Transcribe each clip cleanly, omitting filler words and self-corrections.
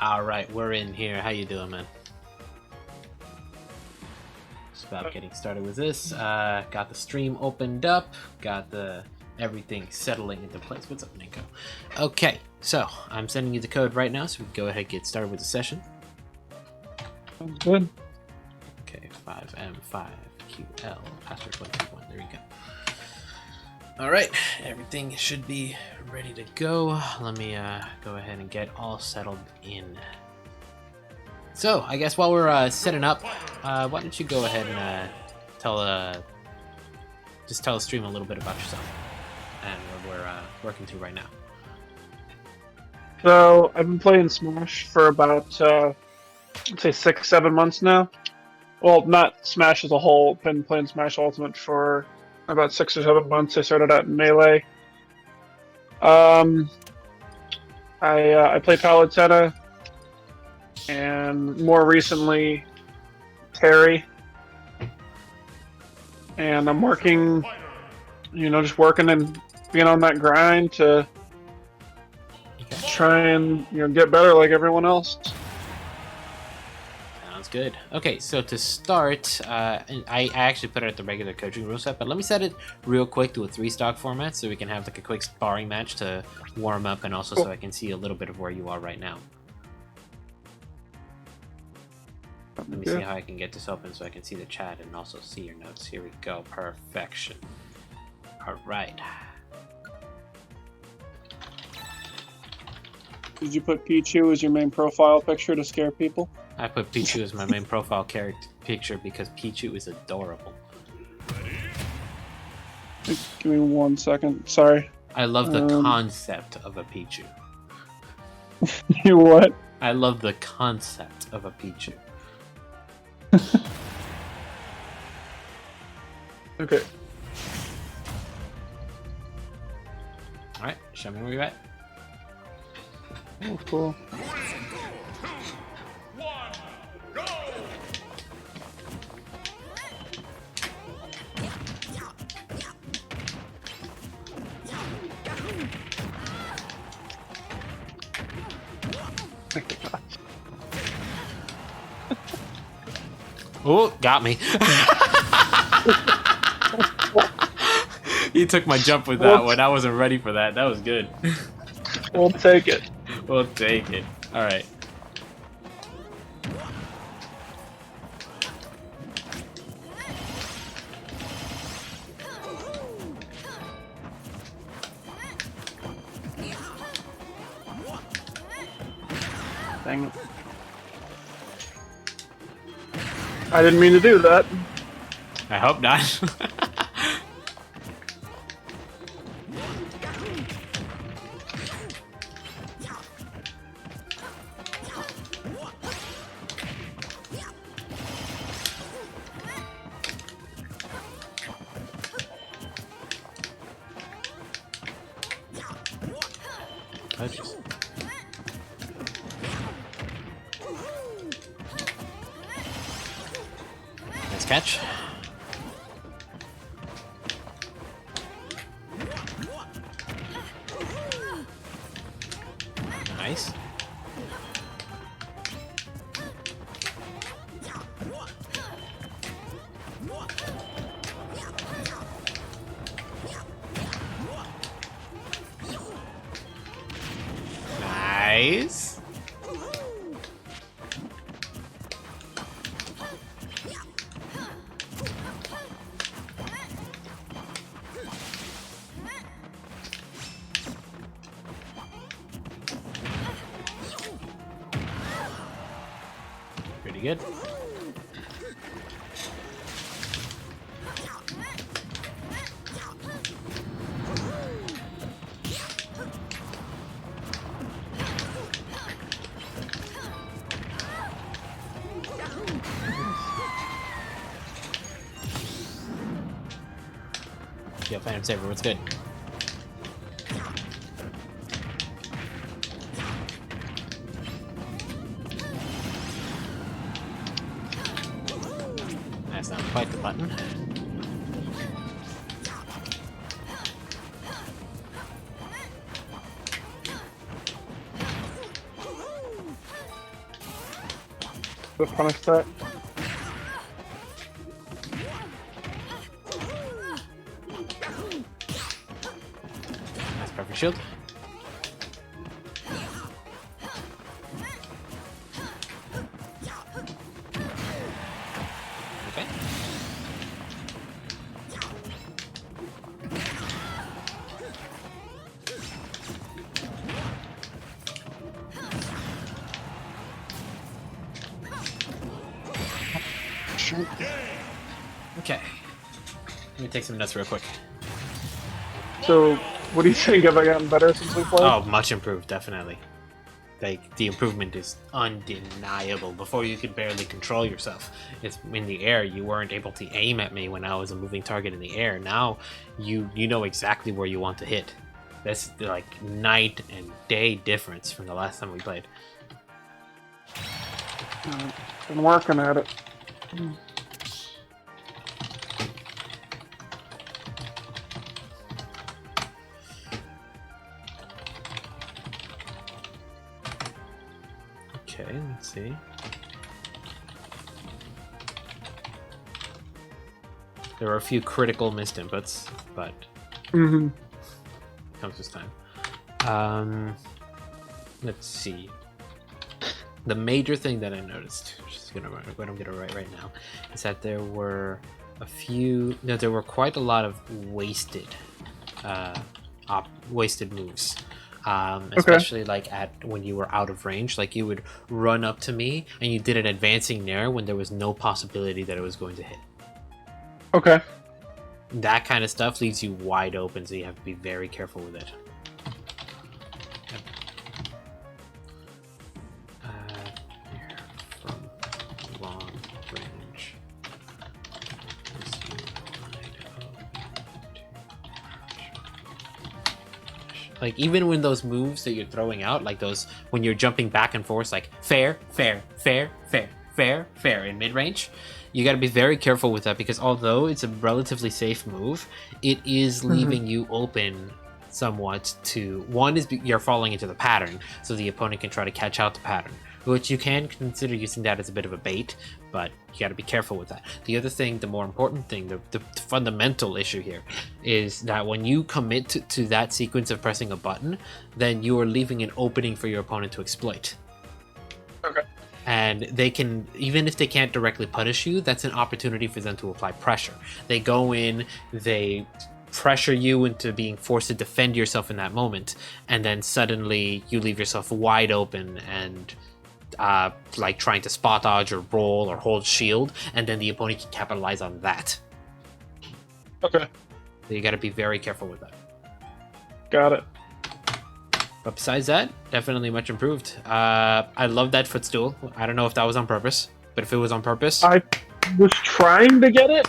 All right, we're in here. How you doing, man? Just about getting started with this. Got the stream opened up. Got the everything settling into place. What's up, Nico? Okay, so I'm sending you the code right now, so we can go ahead and get started with the session. Sounds good. Okay, 5M5QL, password 121. There you go. All right, everything should be ready to go. Let me go ahead and get all settled in. So, I guess while we're setting up, why don't you go ahead and just tell the stream a little bit about yourself and what we're working through right now. So I've been playing Smash for about I'd say 6-7 months now. Well, not Smash as a whole. Been playing Smash Ultimate for about 6 or 7 months. I started out in Melee. I play Palutena, and more recently Terry. And I'm working, just working and being on that grind to try and get better like everyone else. Sounds good. Okay, so to start, I actually put it at the regular coaching rule set, but let me set it real quick to a 3-stock format so we can have like a quick sparring match to warm up and also so I can see a little bit of where you are right now. Let me see how I can get this open so I can see the chat and also see your notes. Here we go. Perfection. All right. Did you put Pichu as your main profile picture to scare people? I put Pichu as my main profile character picture because Pichu is adorable. Give me 1 second. Sorry. I love the concept of a Pichu. You what? I love the concept of a Pichu. Okay. Alright, show me where you're at. Oh, cool. Oh, got me. You took my jump with that one. I wasn't ready for that. That was good. We'll take it. We'll take it. All right. Dang it. I didn't mean to do that. I hope not. Nice catch. Nice. Nice. Pretty good. Yo, Phantom Saber, what's good? That's not quite the button. The punish that. Nice perfect shield. Okay. Okay. Let me take some notes real quick. So, what do you think? Have I gotten better since we played? Oh, much improved, definitely. Like, the improvement is undeniable. Before, you could barely control yourself. It's in the air. You weren't able to aim at me when I was a moving target in the air. Now, you know exactly where you want to hit. That's like night and day difference from the last time we played. Been working at it. Okay, let's see. There were a few critical missed inputs, but comes this time. Let's see. The major thing that I noticed, what I'm gonna write right now, is that there were there were quite a lot of wasted moves. Especially like when you were out of range, like you would run up to me and you did an advancing nair when there was no possibility that it was going to hit. Okay. That kind of stuff leaves you wide open, so you have to be very careful with it. From long range. Like, even when those moves that you're throwing out, like those, when you're jumping back and forth, like fair, fair, fair, fair, fair, fair in mid-range, you got to be very careful with that, because although it's a relatively safe move, it is leaving you open somewhat to, one is you're falling into the pattern, so the opponent can try to catch out the pattern, which you can consider using that as a bit of a bait, but you got to be careful with that. The other thing, the more important thing, the fundamental issue here is that when you commit to that sequence of pressing a button, then you are leaving an opening for your opponent to exploit. Okay. And they can, even if they can't directly punish you, that's an opportunity for them to apply pressure. They go in, they pressure you into being forced to defend yourself in that moment, and then suddenly you leave yourself wide open and like trying to spot dodge or roll or hold shield, and then the opponent can capitalize on that. Okay. So you got to be very careful with that. Got it. But besides that, definitely much improved. I love that footstool. I don't know if that was on purpose, but if it was on purpose, I was trying to get it,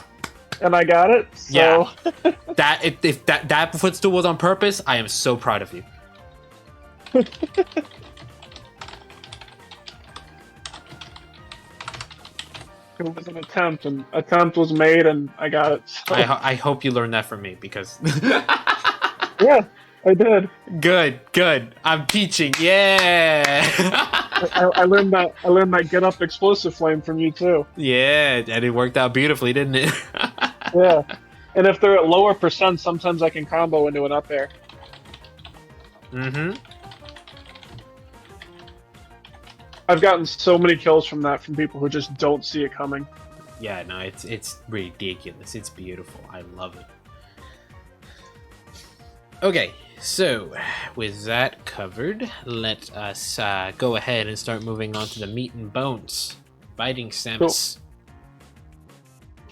and I got it. So. Yeah. If that footstool was on purpose, I am so proud of you. It was an attempt, and attempt was made, and I got it. So. I hope you learned that from me, because Yeah, I did. Good. I'm teaching. Yeah. I learned that. I learned that get up explosive flame from you too. Yeah, and it worked out beautifully, didn't it? Yeah, and if they're at lower percent, sometimes I can combo into an up air. I've gotten so many kills from that from people who just don't see it coming. Yeah, no, it's ridiculous. It's beautiful. I love it. Okay, so with that covered, let us go ahead and start moving on to the meat and bones. Fighting Samus.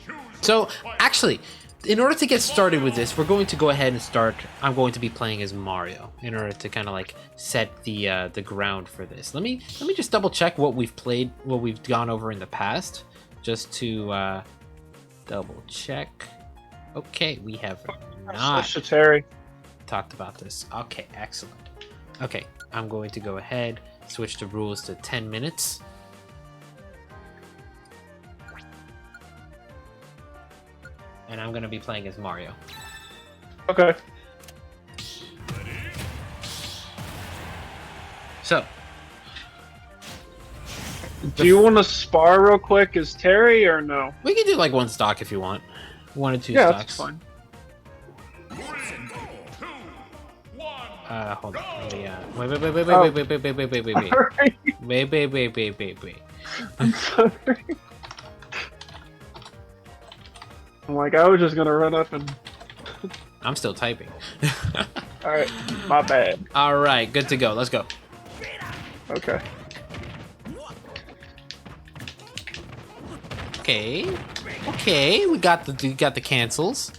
Cool. So, actually, in order to get started with this, we're going to go ahead and start. I'm going to be playing as Mario in order to kind of like set the ground for this. Let me just double check what we've played, what we've gone over in the past, just to double check. Okay, we have not talked about this. Okay, excellent. Okay, I'm going to go ahead, switch the rules to 10 minutes. And I'm going to be playing as Mario. Okay. So, Do you want to spar real quick? Is Terry or no? We can do like one stock if you want. 1 or 2 Yeah, stocks. that's fine. Hold on. Let me, wait. Sorry. Wait. I'm sorry. I'm like, I was just gonna run up and. I'm still typing. Alright, my bad. Alright, good to go. Let's go. Okay. Okay, we got the cancels.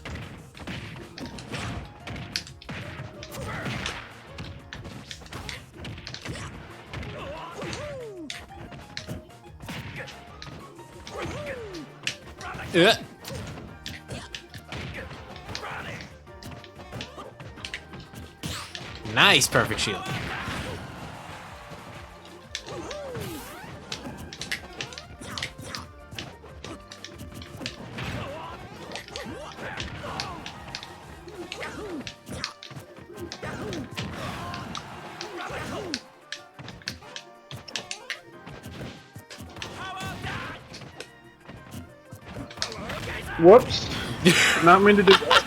Nice, perfect shield. Whoops. Not mean to do that.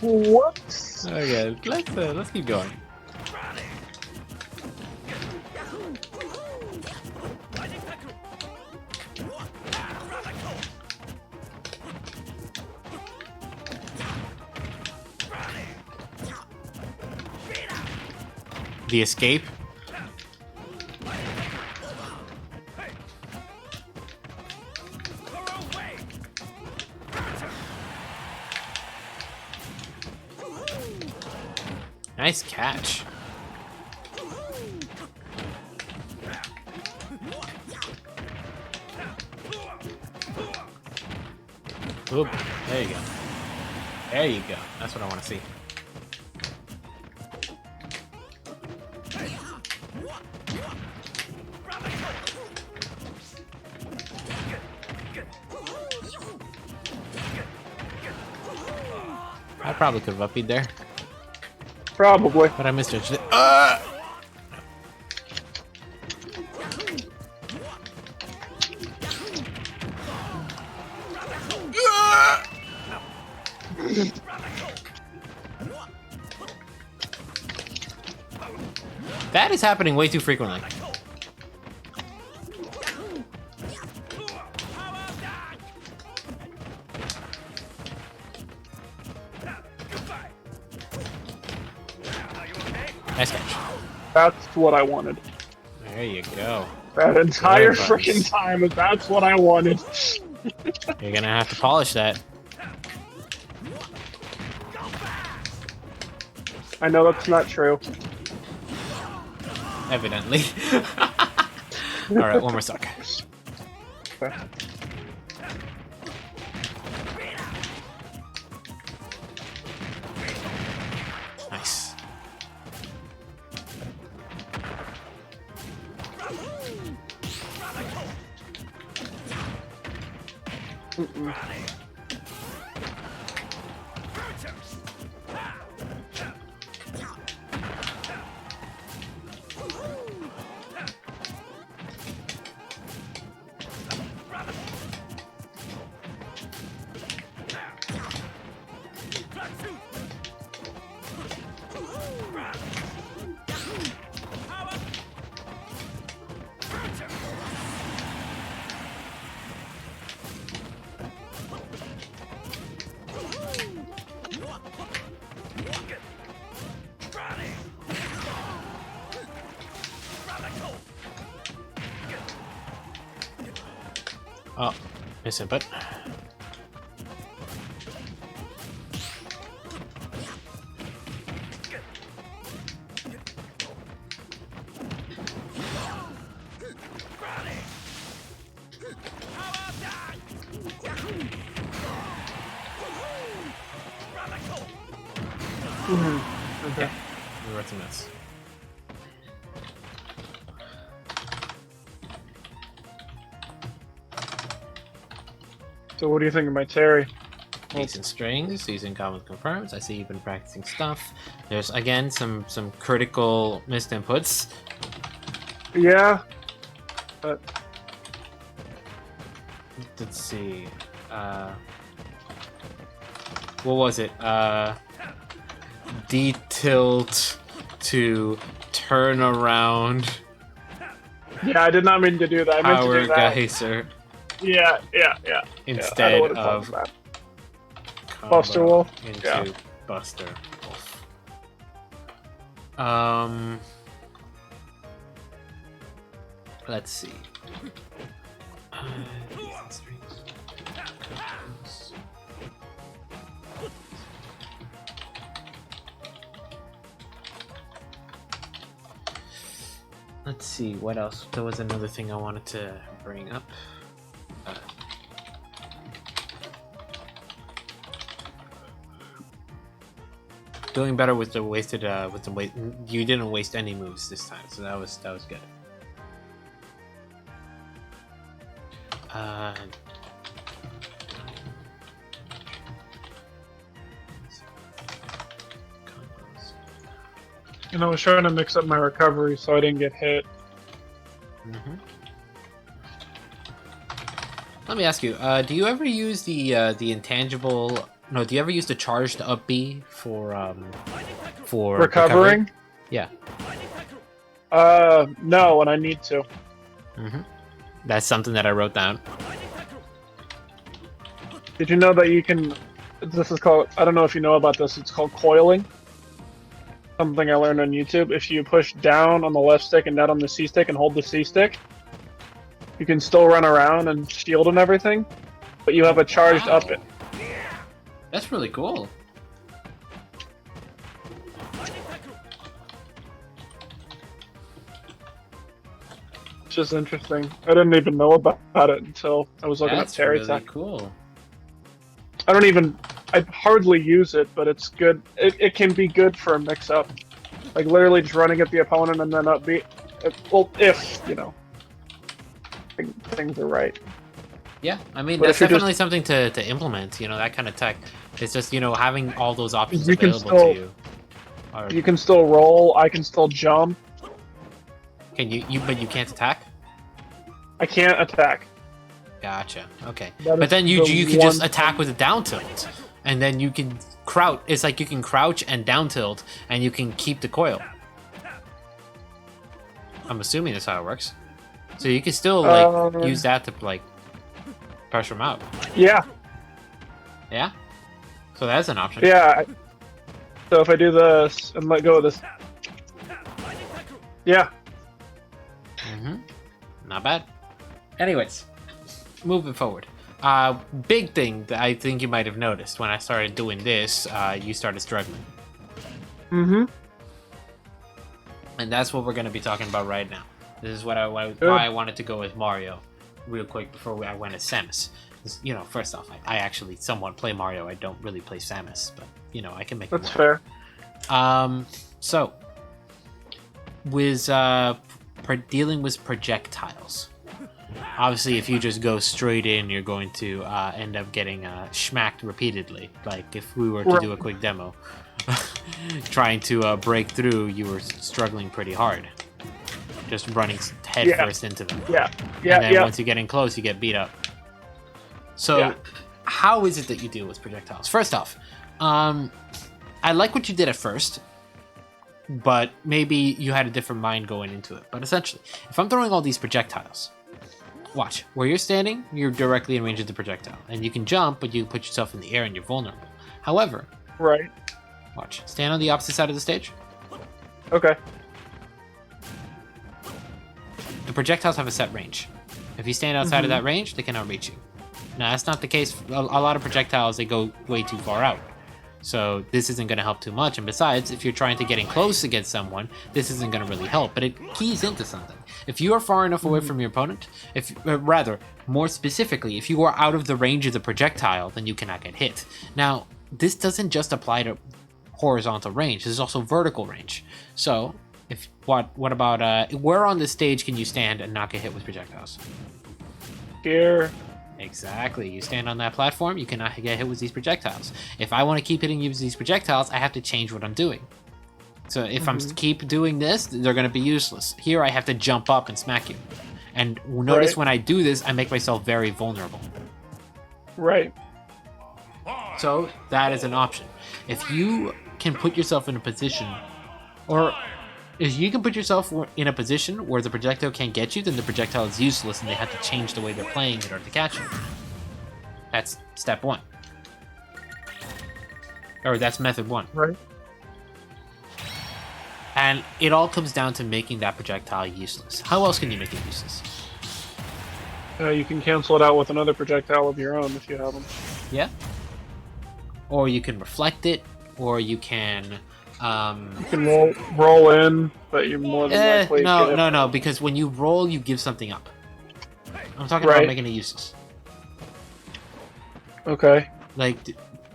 Whoops. Okay, let's keep going. The escape. Nice catch. Oop, there you go. There you go. That's what I want to see. I probably could have up-beat there, Probably. but I misjudged it. That is happening way too frequently. Nice catch. That's what I wanted. There you go. That entire Good freaking buttons. time, that's what I wanted. You're gonna have to polish that. I know that's not true. Evidently. Alright, one more stock. Okay. Nice. Oh, miss input. Okay. We were to miss. So what do you think of my Terry? Decent strings, using common confirms. I see you've been practicing stuff. There's again some critical missed inputs. Yeah, But Let's see. What was it? D-tilt to turn around. yeah, I did not mean to do that. I meant to Power do that. geyser. Yeah. Instead would've thought of that. combo Buster Wolf? into Yeah. Buster Wolf. Let's see. Let's see, what else? There was another thing I wanted to bring up. Doing better with the wasted, you didn't waste any moves this time, so that was good. You know, I was trying to mix up my recovery so I didn't get hit. Let me ask you, do you ever use the intangible? No, do you ever use the charged up B for Recovering? Yeah. No, and I need to. That's something that I wrote down. Did you know that you can? This is called. I don't know if you know about this. It's called coiling. Something I learned on YouTube. If you push down on the left stick and down on the C stick and hold the C stick, you can still run around and shield and everything, but you have a charged up it. That's really cool. It's just interesting. I didn't even know about it until I was looking at Terry really Tech. Cool. I hardly use it, but it's good. It can be good for a mix-up. Like, literally just running at the opponent and then up B. Well, if, you know, things are right. Yeah, I mean, But that's if you're definitely something to implement, you know, that kind of tech. It's just, you know, having all those options You can available still- to you. You can still roll, I can still jump. Can but you can't attack? I can't attack. Gotcha. Okay. That But is then you the can just one attack with a down tilt, and then you can crouch. It's like you can crouch and down tilt, and you can keep the coil. I'm assuming that's how it works. So you can still like use that to like pressure them out. Yeah, Yeah. So that's an option. yeah. So if I do this and let go of this. Yeah. Not bad. Anyways, moving forward. Big thing that I think you might have noticed when I started doing this, you started struggling. And that's what we're going to be talking about right now. This is why I wanted to go with Mario real quick before I went to Samus. You know, first off, I actually somewhat play Mario. I don't really play Samus, but, you know, I can make it work. That's fair. So, with dealing with projectiles, obviously if you just go straight in, you're going to end up getting schmacked repeatedly. Like if we were to do a quick demo, trying to break through, you were struggling pretty hard. Just running head first into them. Yeah. And then once you get in close, you get beat up. So, how is it that you deal with projectiles? First off, I like what you did at first, but maybe you had a different mind going into it. But essentially, if I'm throwing all these projectiles, watch, where you're standing, you're directly in range of the projectile. And you can jump, but you put yourself in the air and you're vulnerable. However, Right. watch, stand on the opposite side of the stage. Okay. The projectiles have a set range. If you stand outside of that range, they cannot reach you. Now, that's not the case. A lot of projectiles, they go way too far out. So this isn't going to help too much. And besides, if you're trying to get in close against someone, this isn't going to really help. But it keys into something. If you are far enough away from your opponent, rather, more specifically, if you are out of the range of the projectile, then you cannot get hit. Now, this doesn't just apply to horizontal range. This is also vertical range. So, what about where on the stage can you stand and not get hit with projectiles? Here. Exactly. You stand on that platform, you cannot get hit with these projectiles. If I want to keep hitting you with these projectiles, I have to change what I'm doing. So if I'm keep doing this, they're going to be useless. Here I have to jump up and smack you. And notice Right. when I do this, I make myself very vulnerable. Right. So that is an option. If you can put yourself in a position, or if you can put yourself in a position where the projectile can't get you, then the projectile is useless and they have to change the way they're playing in order to catch you. That's step one. Or that's method one. Right. And it all comes down to making that projectile useless. How else can you make it useless? You can cancel it out with another projectile of your own if you have them. Yeah. Or you can reflect it, or you can. You can roll in, but you're more than likely. No, because when you roll, you give something up. I'm talking about making it useless. Okay. Like,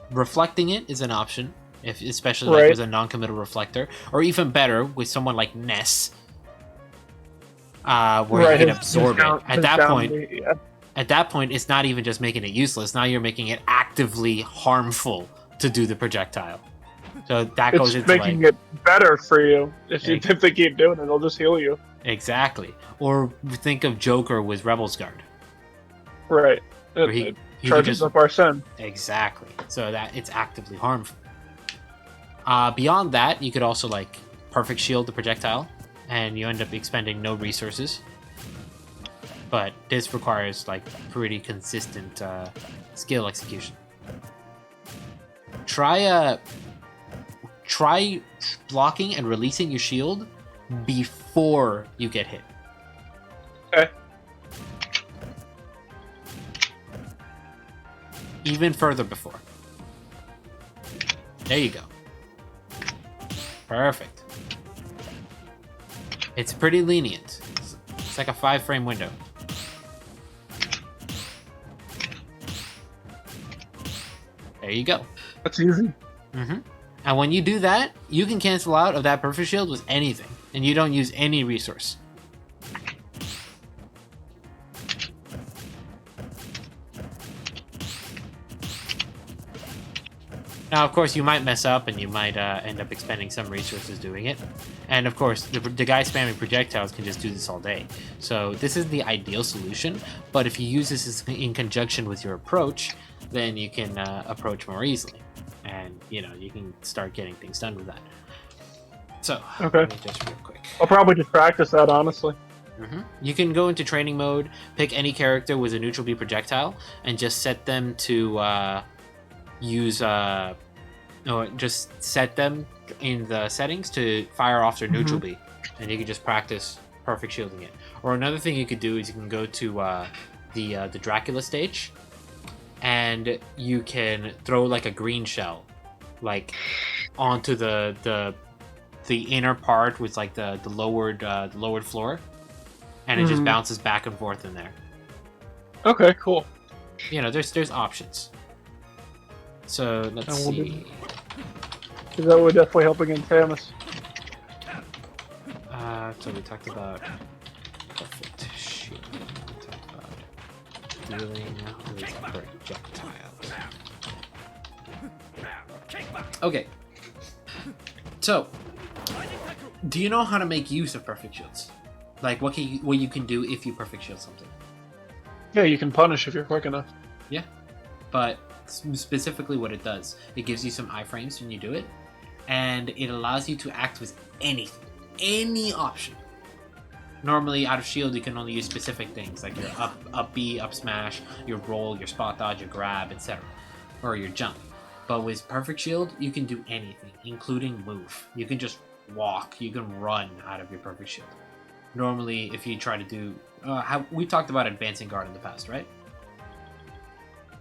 reflecting it is an option, especially like with a non-committal reflector, or even better with someone like Ness, where you can absorb it. At that point, it's not even just making it useless. Now you're making it actively harmful to do the projectile. So that goes into making it better for you. If they keep doing it, they'll just heal you. Exactly. Or think of Joker with Rebel's Guard. Right. He charges up Arsene. Exactly. So that it's actively harmful. Beyond that, you could also like perfect shield the projectile, and you end up expending no resources. But this requires like pretty consistent skill execution. Try blocking and releasing your shield before you get hit. Okay. Even further before. There you go. Perfect. It's pretty lenient. It's like a 5-frame window. There you go. That's easy. Mm-hmm. And when you do that, you can cancel out of that perfect shield with anything, and you don't use any resource. Now, of course, you might mess up, and you might end up expending some resources doing it. And, of course, the guy spamming projectiles can just do this all day. So this is the ideal solution, but if you use this in conjunction with your approach, then you can approach more easily. And, you know, you can start getting things done with that. So, okay. Let me just real quick. I'll probably just practice that, honestly. Mm-hmm. You can go into training mode, pick any character with a neutral B projectile, and just set them to just set them in the settings to fire off their neutral B, and you can just practice perfect shielding it. Or another thing you could do is you can go to the Dracula stage, and you can throw like a green shell, like onto the inner part with like the lowered floor, and it just bounces back and forth in there. Okay, cool. You know, there's options. So let's see. Because that would definitely help against Samus. So we talked about perfect shield. We talked about dealing with projectiles. Okay. So, do you know how to make use of perfect shields? Like what you can do if you perfect shield something? Yeah, you can punish if you're quick enough. Yeah, but specifically what it does, it gives you some iframes when you do it, and it allows you to act with anything, any option. Normally out of shield you can only use specific things like your up B, up smash, your roll, your spot dodge, your grab, etc. or your jump. But with perfect shield you can do anything, including move. You can just walk, you can run out of your perfect shield. Normally if you try to do we talked about advancing guard in the past, right?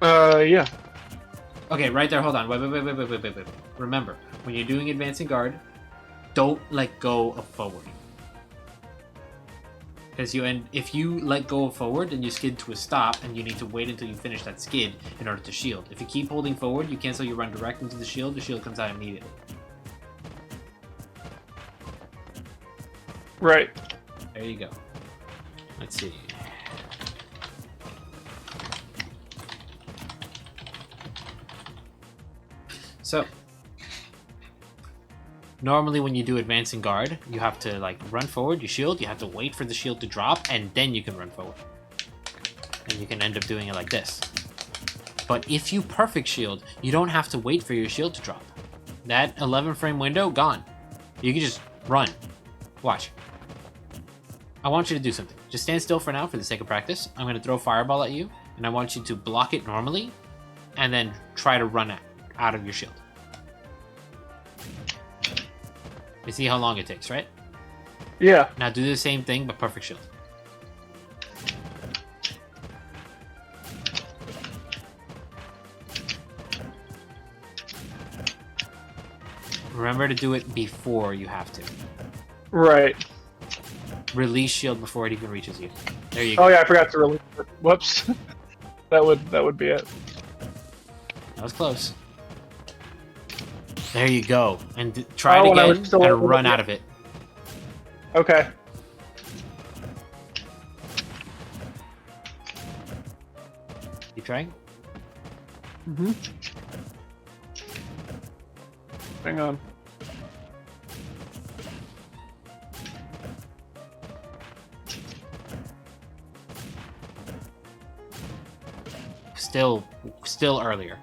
Yeah. Okay, right there, hold on. Wait. Remember, when you're doing advancing guard, don't let go of forward. Because if you let go of forward, then you skid to a stop, and you need to wait until you finish that skid in order to shield. If you keep holding forward, you cancel your run direct into the shield comes out immediately. Right. There you go. Let's see. So, Normally when you do advancing guard, you have to like run forward, you shield, you have to wait for the shield to drop, and then you can run forward. And you can end up doing it like this. But if you perfect shield, you don't have to wait for your shield to drop. That 11 frame window, gone. You can just run. Watch. I want you to do something. Just stand still for now for the sake of practice. I'm going to throw a fireball at you, and I want you to block it normally, and then try to run out of your shield. You see how long it takes, right? Yeah. Now do the same thing, but perfect shield. Remember to do it before you have to. Right. Release shield before it even reaches you. There you go. Oh yeah, I forgot to release it. Whoops. that would be it. That was close. There you go. And try it again and run out of it. Okay. Keep trying. Mm-hmm. Hang on. Still earlier.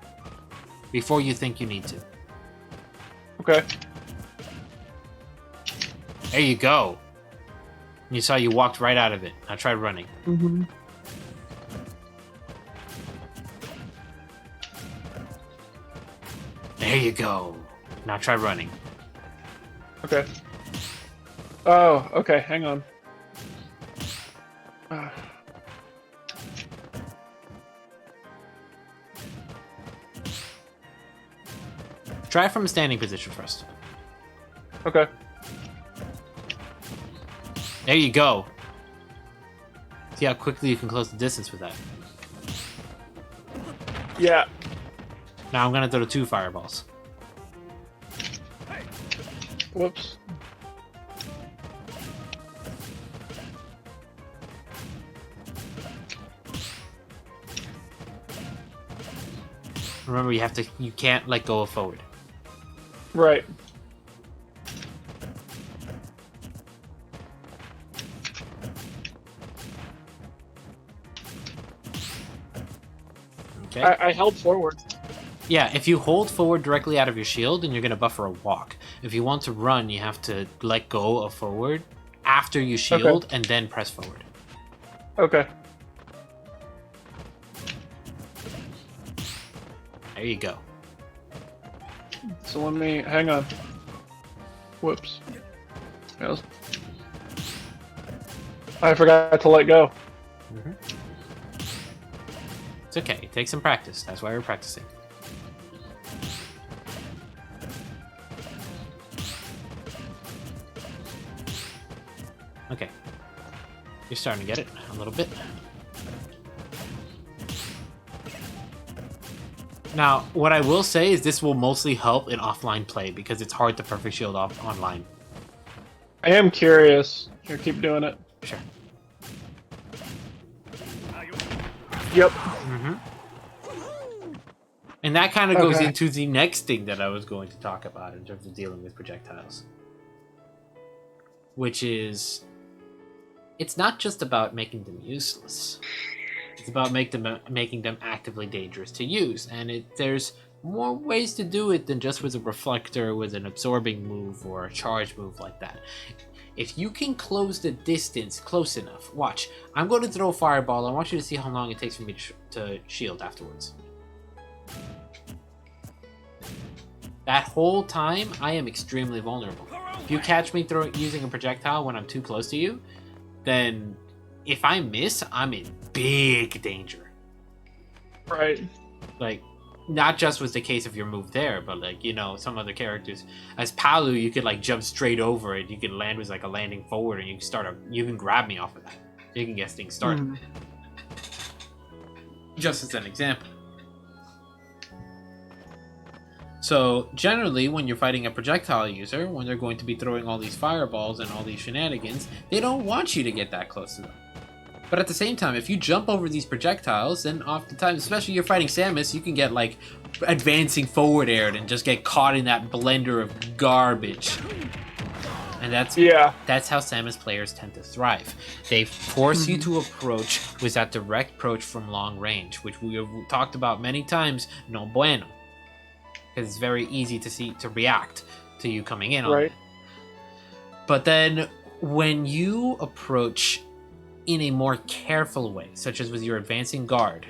Before you think you need to. Okay. There you go. You saw you walked right out of it. Now try running. Mm-hmm. There you go. Now try running. Okay. Oh, okay, hang on. Try from a standing position first. Okay. There you go. See how quickly you can close the distance with that. Yeah. Now I'm gonna throw 2 fireballs. Whoops. Remember, you can't let go of forward. Right. Okay. I held forward. Yeah, if you hold forward directly out of your shield, then you're going to buffer a walk. If you want to run, you have to let go of forward after you shield and then press forward. Okay. There you go. So let me hang on. Whoops. Yes. I forgot to let go. Mm-hmm. It's okay. Take some practice. That's why we're practicing. Okay. You're starting to get it a little bit. Now, what I will say is this will mostly help in offline play because it's hard to perfect shield off online. I am curious. Here, keep doing it. Sure. Yep. Mm-hmm. And that kind of goes into the next thing that I was going to talk about in terms of dealing with projectiles. Which is, it's not just about making them useless. It's about making them actively dangerous to use. And there's more ways to do it than just with a reflector, with an absorbing move, or a charge move like that. If you can close the distance close enough, watch. I'm going to throw a fireball. I want you to see how long it takes for me to shield afterwards. That whole time, I am extremely vulnerable. If you catch me using a projectile when I'm too close to you, then if I miss, I'm in big danger. Right. Like, not just was the case of your move there, but like, you know, some other characters. As Palu, you could like jump straight over it. You can land with like a landing forward, and you can grab me off of that. You can get things started. Mm. Just as an example. So generally, when you're fighting a projectile user, when they're going to be throwing all these fireballs and all these shenanigans, they don't want you to get that close to them. But at the same time, if you jump over these projectiles, then oftentimes, especially you're fighting Samus, you can get like advancing forward air and just get caught in that blender of garbage. And that's how Samus players tend to thrive. They force you to approach with that direct approach from long range, which we have talked about many times. No bueno, because it's very easy to react to you coming in on it. But then when you approach in a more careful way, such as with your advancing guard,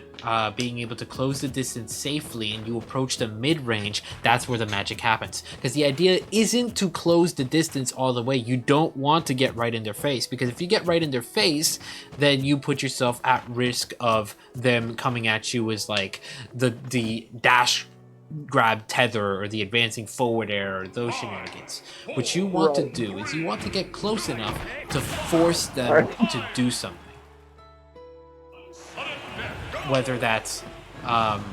being able to close the distance safely, and you approach the mid-range, that's where the magic happens. Because the idea isn't to close the distance all the way. You don't want to get right in their face, because if you get right in their face, then you put yourself at risk of them coming at you as like the dash grab tether or the advancing forward air or those shenanigans. What you want to do is you want to get close enough to force them to do something. Whether that's one.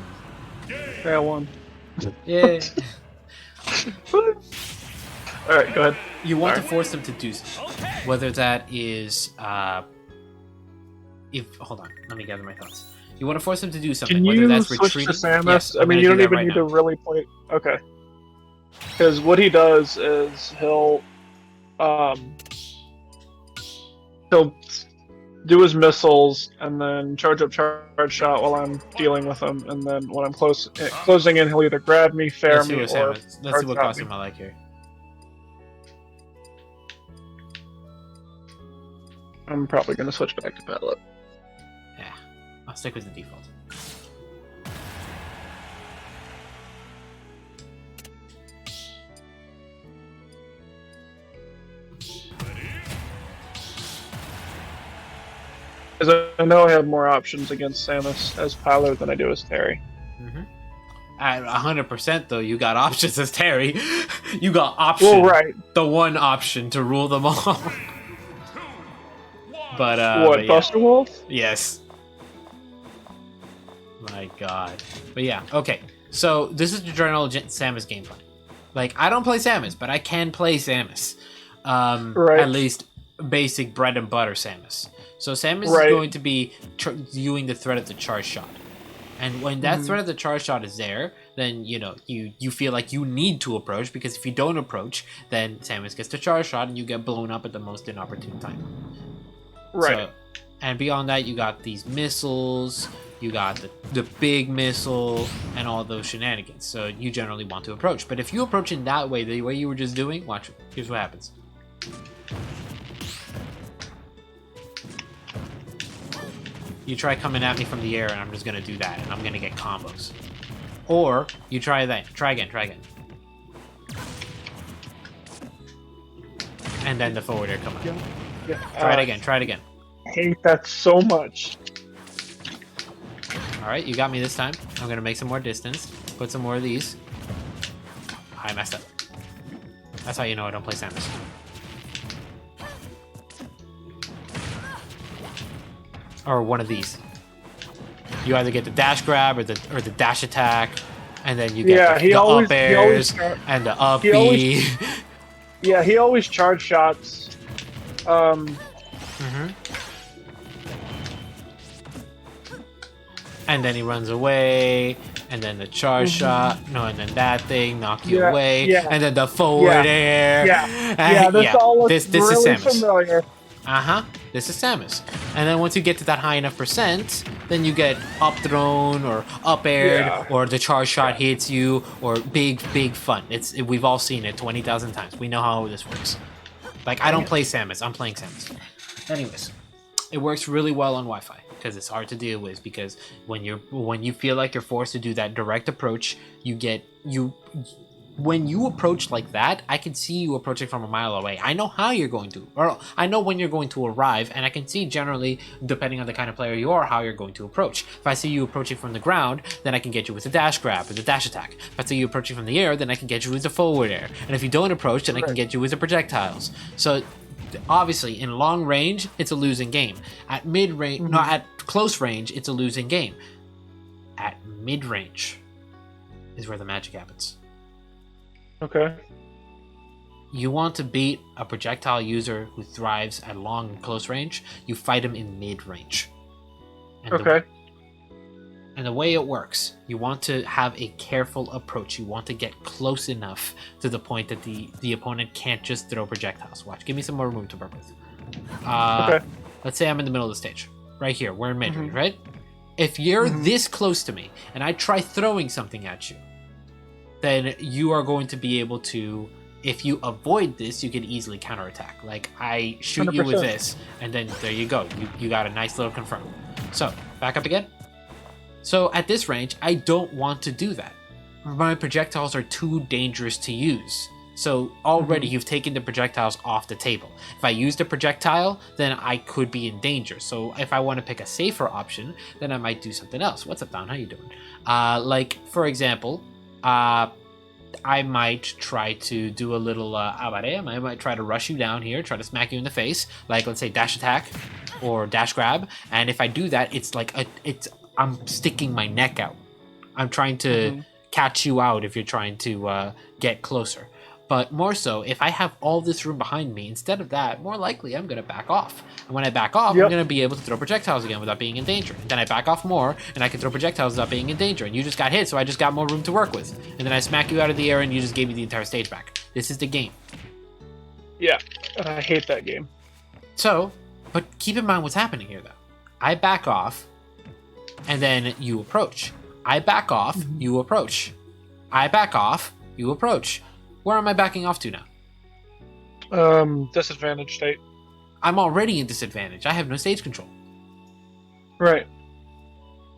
Yeah. Alright, go ahead. You want to force them to do something. Whether that is hold on, let me gather my thoughts. You want to force them to do something. Can whether you that's switch retreating. to Samus? Yes, I mean, you don't even need to really play. Okay. Because what he does is he'll do his missiles and then charge up charge shot while I'm dealing with them, and then when I'm closing in, he'll either grab me, fair me, or let's see what costume I like here. I'm probably gonna switch back to Palette. Yeah, I'll stick with the default. Because I know I have more options against Samus as Palette than I do as Terry. At 100% though, you got options as Terry. You got option. Well, the one option to rule them all. But what, Buster Wolf? Yes. My God. But yeah, okay. So this is the general Samus gameplay. Like, I don't play Samus, but I can play Samus. At least basic bread and butter Samus. So Samus is going to be doing the threat of the charge shot. And when that threat of the charge shot is there, then, you know, you feel like you need to approach, because if you don't approach, then Samus gets the charge shot and you get blown up at the most inopportune time. So, and beyond that, you got these missiles, you got the big missile, and all those shenanigans. So you generally want to approach. But if you approach in that way, the way you were just doing, watch it. Here's what happens. You try coming at me from the air, and I'm just going to do that, and I'm going to get combos. Or you try that. Try again. And then the forward air come out. Try it again. I hate that so much. Alright, you got me this time. I'm going to make some more distance. Put some more of these. I messed up. That's how you know I don't play Samus. Or one of these. You either get the dash grab or the dash attack, and then you get the up airs and the up B. He always charge shots. And then he runs away, and then the charge shot, and then that thing knock you away, and then the forward air. This is Samus. Familiar. This is Samus. And then once you get to that high enough percent, then you get up thrown or up aired, or the charge shot hits you, or big fun. We've all seen it 20,000 times. We know how this works. Like, I don't play Samus. I'm playing Samus. Anyways, it works really well on Wi-Fi because it's hard to deal with, because when you feel like you're forced to do that direct approach, when you approach like that, I can see you approaching from a mile away. I know how you're going to, or I know when you're going to arrive, and I can see generally, depending on the kind of player you are, how you're going to approach. If I see you approaching from the ground, then I can get you with a dash grab or the dash attack. If I see you approaching from the air, then I can get you with the forward air. And if you don't approach, then I can get you with the projectiles. So obviously, in long range, it's a losing game. At mid range, at close range, it's a losing game. At mid range is where the magic happens. Okay. You want to beat a projectile user who thrives at long and close range, you fight him in mid range. And the way it works, you want to have a careful approach. You want to get close enough to the point that the opponent can't just throw projectiles. Watch, give me some more room to work with. Okay. Let's say I'm in the middle of the stage. Right here, we're in mid-range, right? If you're this close to me and I try throwing something at you, then you are going to be able to, if you avoid this, you can easily counterattack. Like, I shoot you with 100%. this, and then there you go. You got a nice little confirm. So, back up again. So, at this range, I don't want to do that. My projectiles are too dangerous to use. So, already you've taken the projectiles off the table. If I used a projectile, then I could be in danger. So, if I want to pick a safer option, then I might do something else. What's up, Don? How you doing? Like, for example... I might try to do a little abarem. I might try to rush you down here, try to smack you in the face, like let's say dash attack or dash grab. And if I do that, it's like I'm sticking my neck out. I'm trying to catch you out if you're trying to get closer. But more so, if I have all this room behind me, instead of that, more likely I'm going to back off. And when I back off, I'm going to be able to throw projectiles again without being in danger. And then I back off more, and I can throw projectiles without being in danger. And you just got hit, so I just got more room to work with. And then I smack you out of the air, and you just gave me the entire stage back. This is the game. Yeah, I hate that game. So, but keep in mind what's happening here, though. I back off, and then you approach. I back off, you approach. I back off, you approach. Where am I backing off to now? Disadvantage state. I'm already in disadvantage. I have no stage control. Right.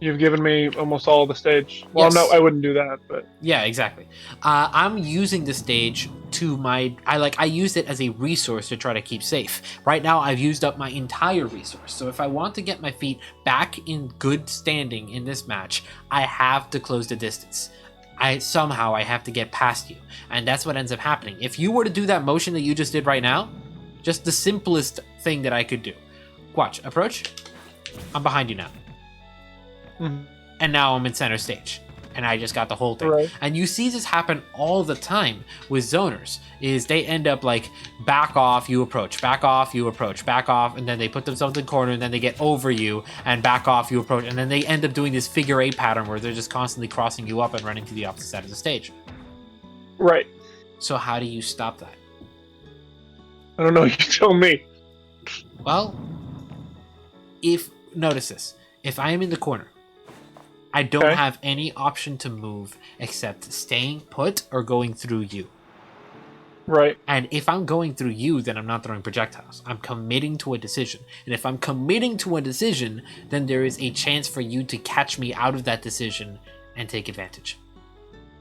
You've given me almost all of the stage. Well, Yes. no, I wouldn't do that, but... Yeah, exactly. I'm using the stage to I use it as a resource to try to keep safe. Right now, I've used up my entire resource. So if I want to get my feet back in good standing in this match, I have to close the distance. I have to get past you. And that's what ends up happening. If you were to do that motion that you just did right now, just the simplest thing that I could do. Watch, approach. I'm behind you now. And now I'm in center stage. And I just got the whole thing. Right. And you see this happen all the time with zoners, is they end up like back off, you approach, back off, you approach, back off, and then they put themselves in the corner, and then they get over you, and back off, you approach, and then they end up doing this figure 8 pattern where they're just constantly crossing you up and running to the opposite side of the stage. Right. So how do you stop that? I don't know, you tell me. Well, notice this, if I am in the corner, I don't have any option to move except staying put or going through you. Right. And if I'm going through you, then I'm not throwing projectiles. I'm committing to a decision. And if I'm committing to a decision, then there is a chance for you to catch me out of that decision and take advantage.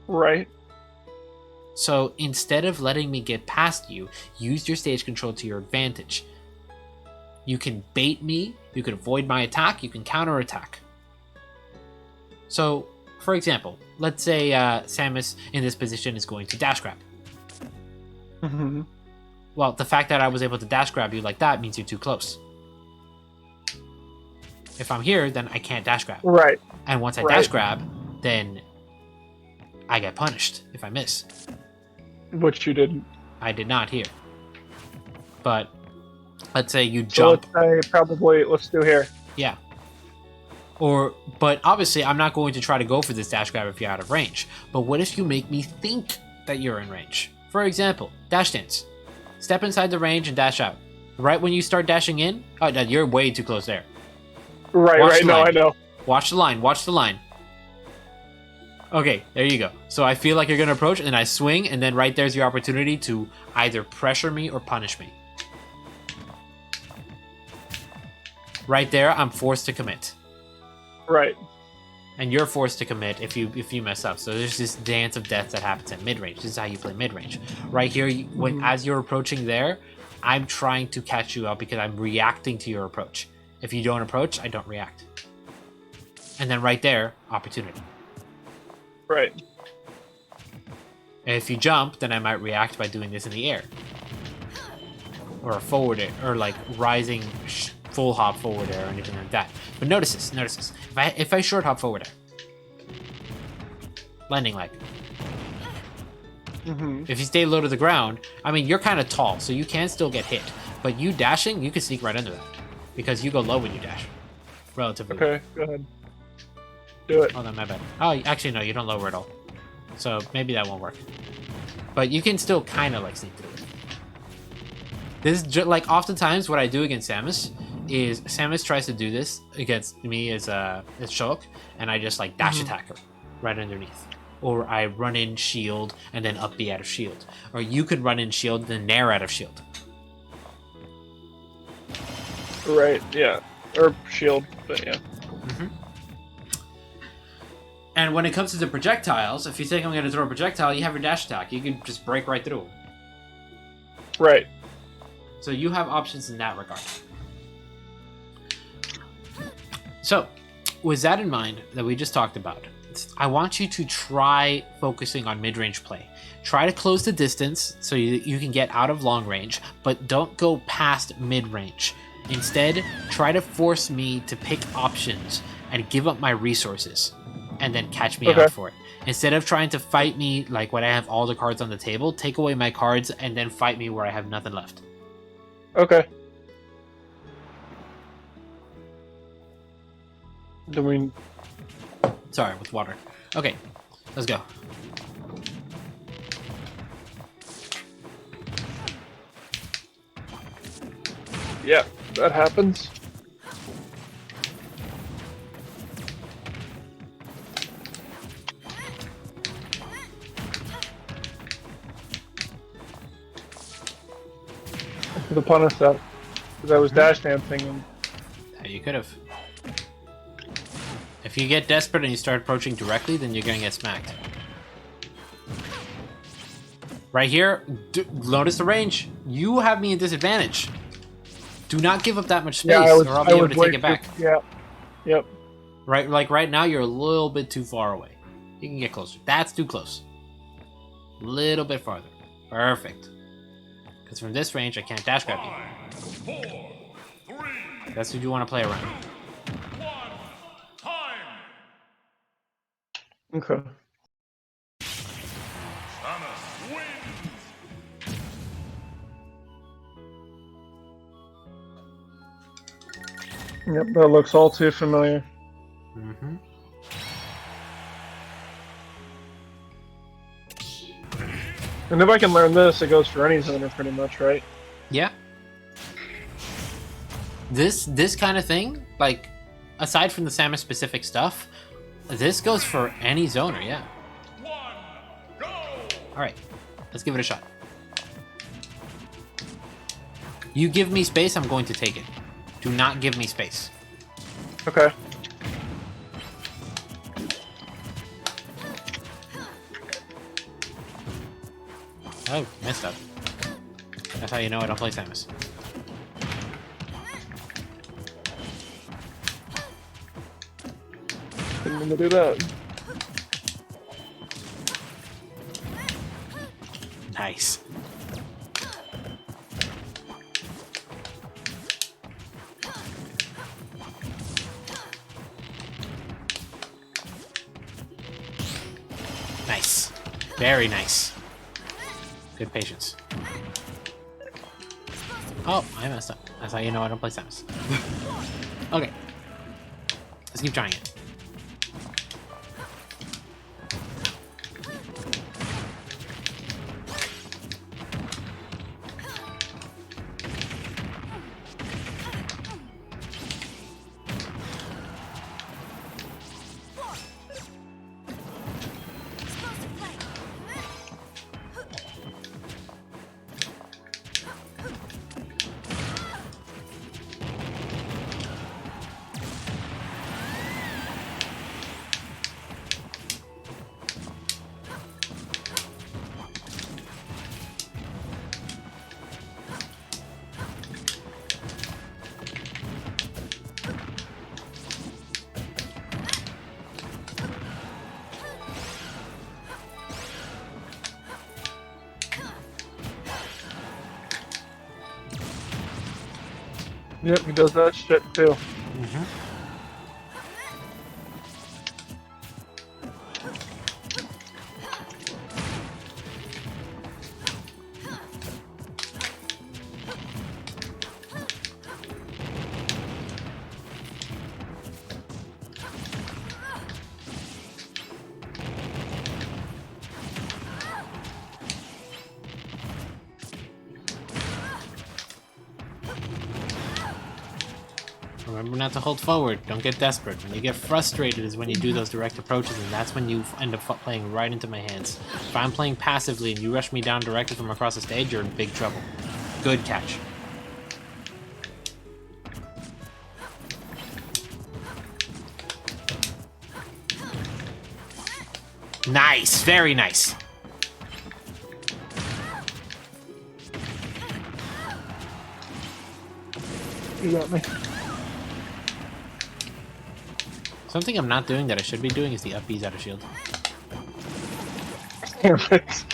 Right. So instead of letting me get past you, use your stage control to your advantage. You can bait me, you can avoid my attack, you can counterattack. So, for example, let's say Samus in this position is going to dash grab. Well, the fact that I was able to dash grab you like that means you're too close. If I'm here, then I can't dash grab. Right. And once I dash grab, then I get punished if I miss. Which you didn't. I did not here. But let's say you jump. So let's say probably, let's do here. Yeah. But obviously, I'm not going to try to go for this dash grab if you're out of range. But what if you make me think that you're in range? For example, dash dance. Step inside the range and dash out. Right when you start dashing in, oh, no, you're way too close there. Right, Watch right, the no, line. I know. Watch the line, watch the line. Okay, there you go. So I feel like you're going to approach, and then I swing, and then right there's your opportunity to either pressure me or punish me. Right there, I'm forced to commit. Right. And you're forced to commit if you mess up. So there's this dance of death that happens at mid-range. This is how you play mid-range. Right here, as you're approaching there, I'm trying to catch you out because I'm reacting to your approach. If you don't approach, I don't react. And then right there, opportunity. Right. And if you jump, then I might react by doing this in the air. Or a forward air, or like rising full hop forward air or anything like that. But notice this. If I short hop forward air. Landing leg. If you stay low to the ground, I mean, you're kind of tall, so you can still get hit. But you dashing, you can sneak right under that. Because you go low when you dash. Relatively low. Okay, go ahead. Do it. Oh, no, my bad. Oh, actually, no, you don't lower at all. So maybe that won't work. But you can still kind of like sneak through it. This is like oftentimes what I do against Samus is Samus tries to do this against me as Shulk, and I just like dash attack her right underneath. Or I run in shield and then up B out of shield. Or you could run in shield then nair out of shield. Right, yeah. Or shield, but yeah. And when it comes to the projectiles, if you think I'm going to throw a projectile, you have your dash attack. You can just break right through them. Right. So you have options in that regard. So, with that in mind that we just talked about, I want you to try focusing on mid-range play. Try to close the distance so you can get out of long range, but don't go past mid-range. Instead, try to force me to pick options and give up my resources, and then catch me out for it. Instead of trying to fight me like when I have all the cards on the table, take away my cards and then fight me where I have nothing left. Okay. Do we... Sorry, with water. Okay, let's go. Yeah, that happens. I could have punished that because I was dash dancing and... Yeah, you could have. If you get desperate and you start approaching directly, then you're gonna get smacked. Right here, notice the range. You have me at disadvantage. Do not give up that much space, or I'll be able to take it back. Yeah. Yep. Right, like right now, you're a little bit too far away. You can get closer. That's too close. A little bit farther. Perfect. Because from this range, I can't dash grab you. 5, 4, 3, That's what you want to play around. 1, time! Okay. Samus wins! Yep, that looks all too familiar. Mm-hmm. And if I can learn this, it goes for any zoner pretty much, right? Yeah. This kind of thing, like, aside from the Samus specific stuff, this goes for any zoner, yeah. 1, go! Alright, let's give it a shot. You give me space, I'm going to take it. Do not give me space. Okay. Oh, messed up. That's how you know I don't play Samus. Didn't mean to do that. Nice. Nice. Very nice. Good patience. Oh, I messed up. That's how you know I don't play Samus. Okay. Let's keep trying it. Yep, he does that shit too. Mm-hmm. Remember not to hold forward. Don't get desperate. When you get frustrated is when you do those direct approaches, and that's when you end up playing right into my hands. If I'm playing passively and you rush me down directly from across the stage, you're in big trouble. Good catch. Nice! Very nice! You got me. Something I'm not doing that I should be doing is the up B's out of shield. Damn it.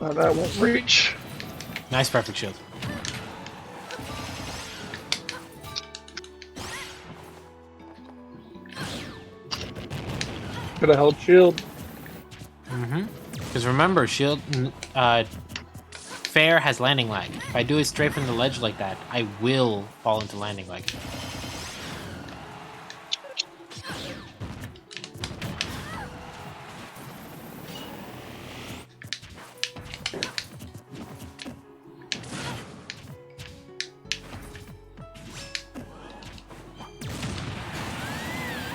That won't reach. Nice perfect shield. Could have held shield. Mm-hmm. Because remember, shield... Fair has landing lag. If I do it straight from the ledge like that, I will fall into landing lag.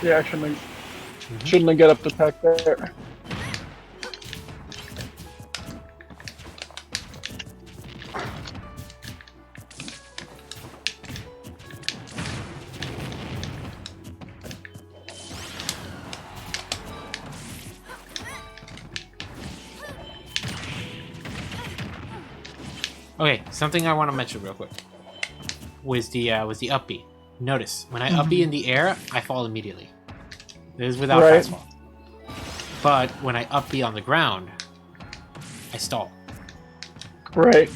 Yeah, I shouldn't have get up the attack there. Okay, something I want to mention real quick was the up B. Notice when I up B in the air, I fall immediately. This is without fast fall. But when I up B on the ground, I stall. Right.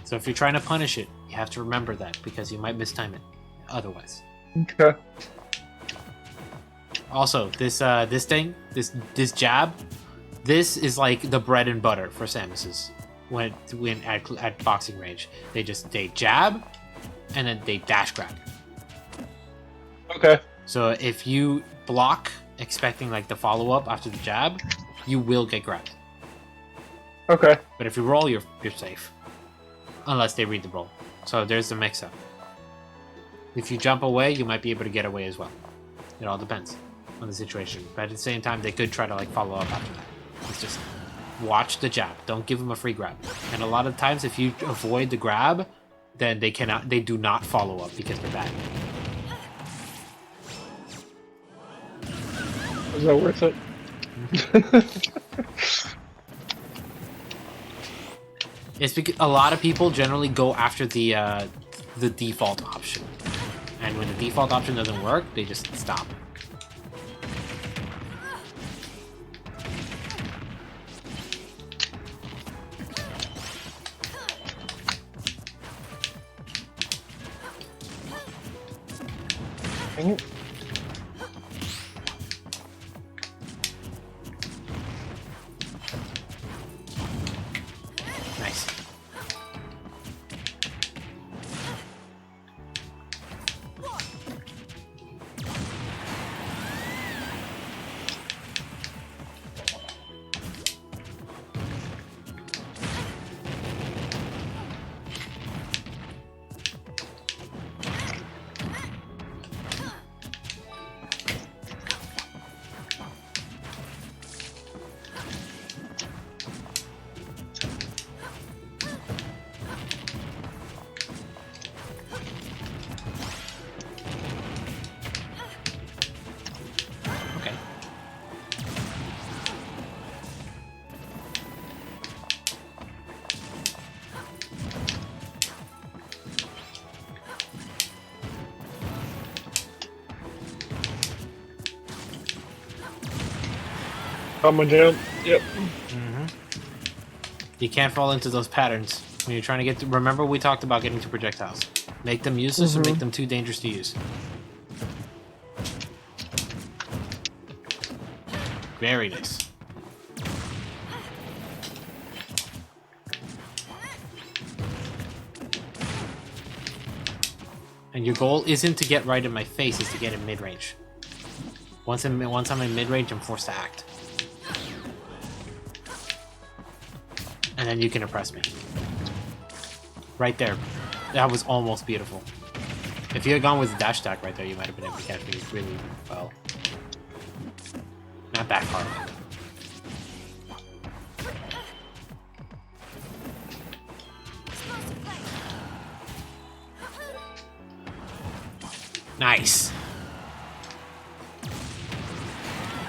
So if you're trying to punish it, you have to remember that because you might mistime it otherwise. Okay. Also, this jab, this is like the bread and butter for Samus's when at boxing range. They jab and then they dash grab. Okay. So if you block expecting like the follow up after the jab, you will get grabbed. Okay. But if you roll, you're safe, unless they read the roll. So there's the mix up. If you jump away, you might be able to get away as well. It all depends on the situation. But at the same time, they could try to like follow up after that. It's just watch the jab. Don't give them a free grab. And a lot of times, if you avoid the grab, then they do not follow up because they're bad. Is that worth it? It's because a lot of people generally go after the default option, and when the default option doesn't work, they just stop. Dang it. Nice. On my jump. Yep. You can't fall into those patterns when you're trying to get to... Remember we talked about getting to projectiles. Make them useless or make them too dangerous to use. Very nice. And your goal isn't to get right in my face, it's to get in mid-range. Once I'm in mid-range, I'm forced to act. And then you can oppress me. Right there. That was almost beautiful. If you had gone with the dash attack right there, you might have been able to catch me really well. Not that hard. Nice.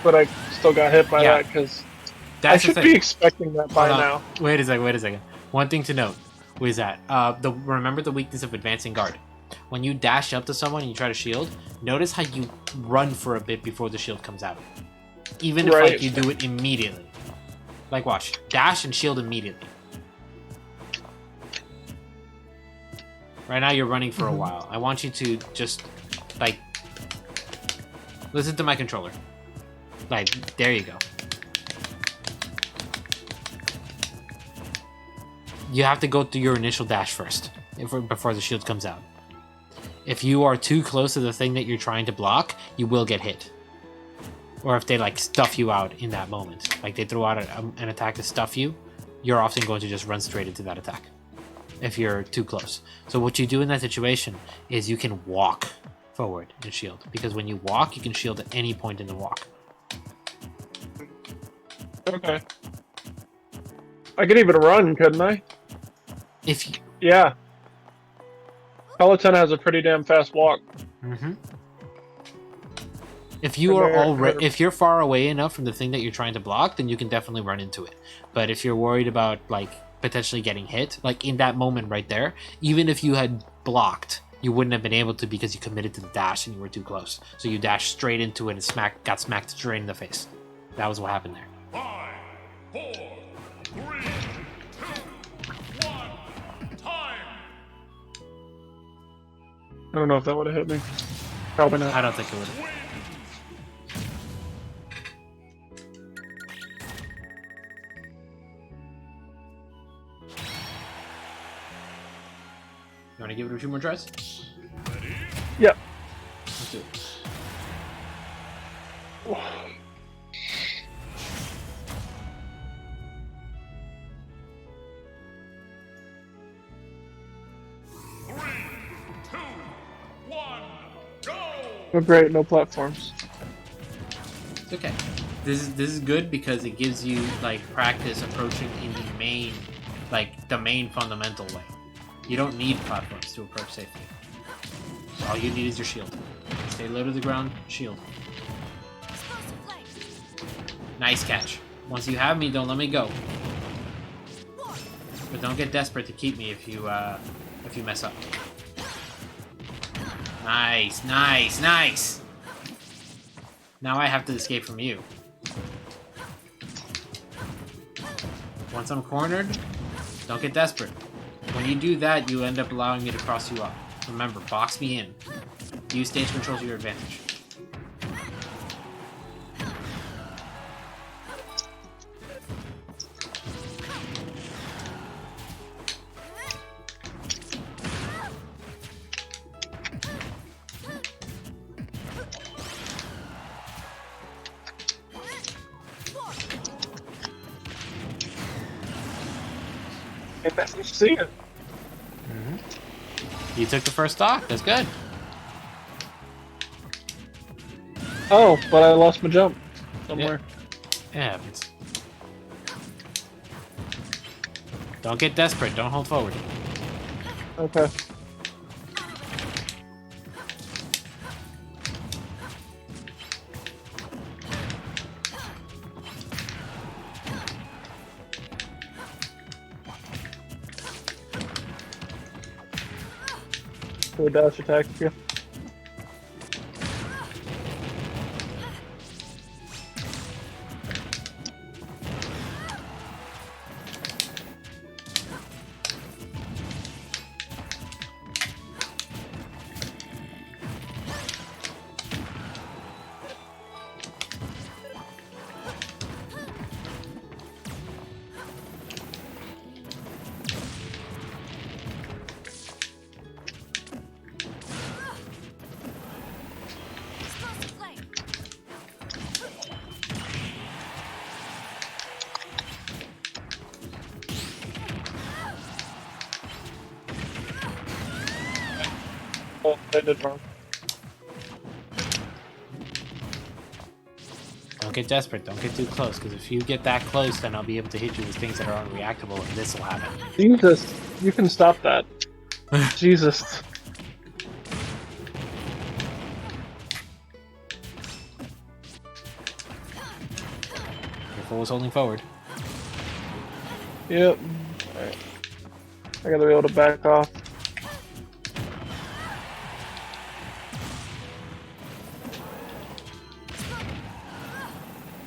But I still got hit by Yeah. that because I That's the should thing. be expecting that by Hold on. now. Wait a second. One thing to note was that remember the weakness of advancing guard. When you dash up to someone and you try to shield, notice how you run for a bit before the shield comes out. Even if Right. like you do it immediately. Like watch, dash and shield immediately. Right now you're running for a while. I want you to just like listen to my controller. Like there you go. You have to go through your initial dash first before the shield comes out. If you are too close to the thing that you're trying to block, you will get hit. Or if they like stuff you out in that moment, like they throw out an attack to stuff you, you're often going to just run straight into that attack if you're too close. So what you do in that situation is you can walk forward and shield, because when you walk, you can shield at any point in the walk. Okay. I could even run, couldn't I? If you, Yeah. Palutena has a pretty damn fast walk. If you are Or- if you're far away enough from the thing that you're trying to block, then you can definitely run into it. But if you're worried about like potentially getting hit, like in that moment right there, even if you had blocked, you wouldn't have been able to because you committed to the dash and you were too close. So you dashed straight into it and got smacked straight in the face. That was what happened there. 5, 4, 3, 2, 1. Time. I don't know if that would have hit me. Probably not. I don't think it would. You want to give it a few more tries? Yep. Let's do it. Oh, great, no platforms. It's okay. This is good because it gives you like practice approaching in the main, like the main fundamental way. You don't need platforms to approach safely. All you need is your shield. Stay low to the ground, shield. Nice catch. Once you have me, don't let me go. But don't get desperate to keep me if you mess up. Nice, nice, nice! Now I have to escape from you. Once I'm cornered, don't get desperate. When you do that, you end up allowing me to cross you up. Remember, box me in. Use stage control to your advantage. See it. You took the first stock. That's good. Oh, but I lost my jump somewhere. It happens. Don't get desperate. Don't hold forward. Okay. Do a dash attack here. Oh, I did wrong. Don't get desperate. Don't get too close, because if you get that close, then I'll be able to hit you with things that are unreactable, and this will happen. Jesus, you can stop that. Jesus. Your fool is holding forward. Yep. Alright. I gotta be able to back off.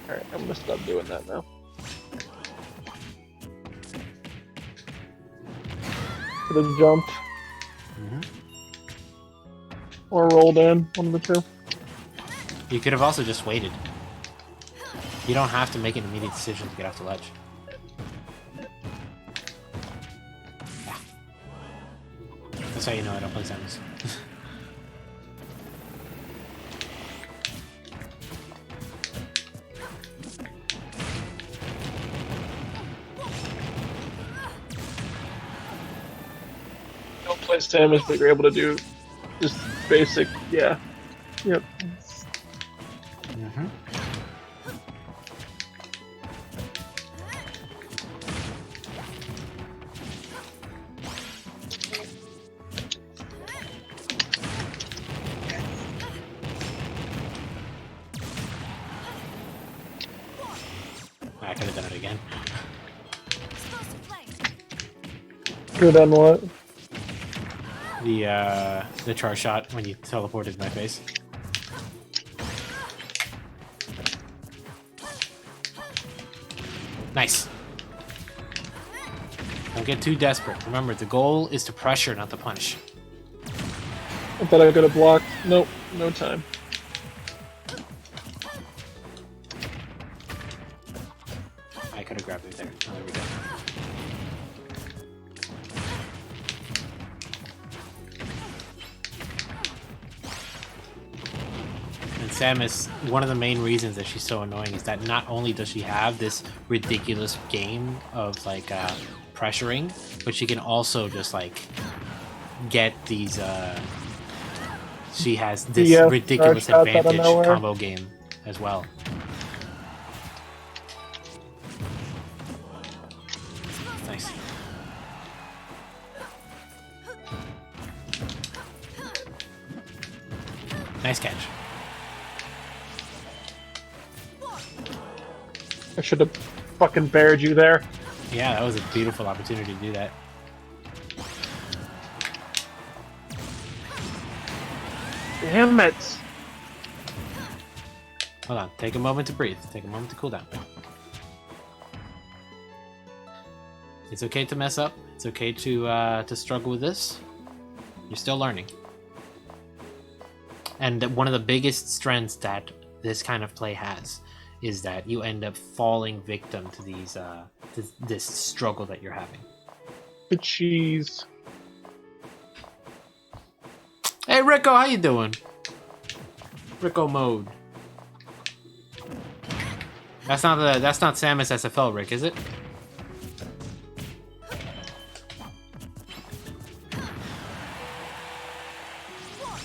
Alright, I'm gonna stop doing that now. Could have jumped. Or rolled in, one of the two. You could have also just waited. You don't have to make an immediate decision to get off the ledge. Yeah. That's how you know I don't play Samus. Don't play Samus, but you're able to do just basic, yeah. Yep. I could have done it again. Good then what? The charge shot when you teleported my face. Nice. Don't get too desperate. Remember, the goal is to pressure, not to punish. I thought I could have blocked. Nope, no time. I could have grabbed it there. Oh, there we go. And Samus, one of the main reasons that she's so annoying is that not only does she have this ridiculous game of like pressuring, but she can also just like get these she has this ridiculous advantage combo game as well. Nice. Nice catch. I should have fucking bared you there. Yeah, that was a beautiful opportunity to do that. Damn it! Hold on, take a moment to breathe. Take a moment to cool down. It's okay to mess up. It's okay to struggle with this. You're still learning. And one of the biggest strengths that this kind of play has is that you end up falling victim to these this struggle that you're having. The cheese. Hey Rico, how you doing? Rico mode. That's not Samus SFL, Rick, is it?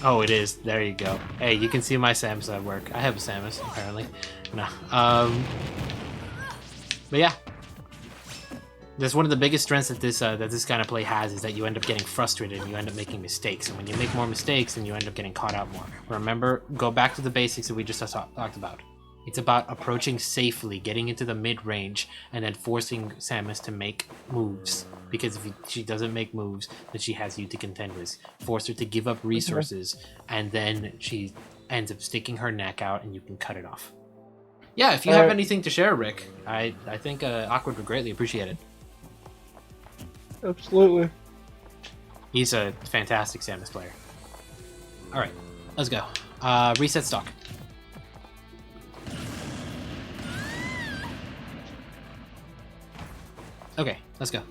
Oh, it is. There you go. Hey, you can see my Samus at work. I have a Samus, apparently. No. But yeah. That's one of the biggest strengths that this kind of play has, is that you end up getting frustrated and you end up making mistakes. And when you make more mistakes, then you end up getting caught out more. Remember, go back to the basics that we just talked about. It's about approaching safely, getting into the mid-range, and then forcing Samus to make moves. Because if she doesn't make moves, then she has you to contend with. Force her to give up resources, and then she ends up sticking her neck out, and you can cut it off. Yeah, if you have anything to share, Rick, I think Awkwrd would greatly appreciate it. Absolutely. He's a fantastic Samus player. Alright, let's go. Reset stock. Okay, let's go.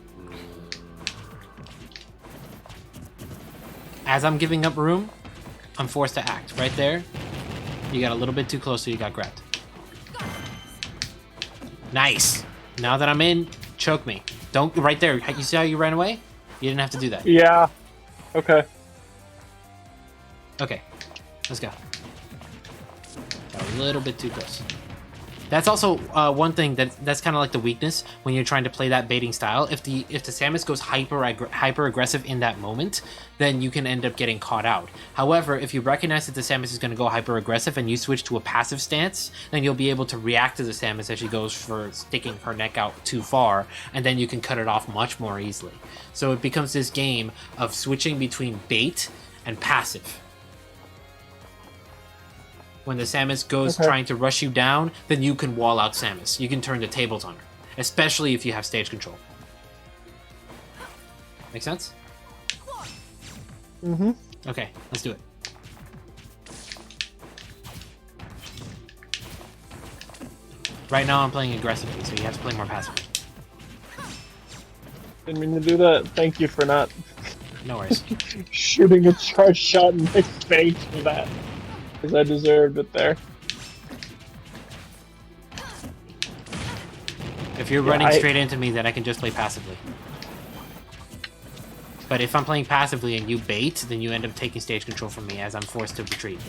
As I'm giving up room, I'm forced to act. Right there, you got a little bit too close, so you got grabbed. Nice. Now that I'm in, choke me. Don't, right there. You see how you ran away? You didn't have to do that. Yeah. Okay. Okay, let's go. Got a little bit too close. That's also one thing that's kind of like the weakness when you're trying to play that baiting style. If the Samus goes hyper aggressive in that moment, then you can end up getting caught out. However, if you recognize that the Samus is going to go hyper aggressive and you switch to a passive stance, then you'll be able to react to the Samus as she goes for sticking her neck out too far, and then you can cut it off much more easily. So it becomes this game of switching between bait and passive. When the Samus goes trying to rush you down, then you can wall out Samus. You can turn the tables on her, especially if you have stage control. Make sense? Mm-hmm. Okay, let's do it. Right now I'm playing aggressively, so you have to play more passively. Didn't mean to do that. Thank you for not No worries. shooting a charge shot in my face for that. Because I deserved it there. If you're running straight into me, then I can just play passively. But if I'm playing passively and you bait, then you end up taking stage control from me as I'm forced to retreat.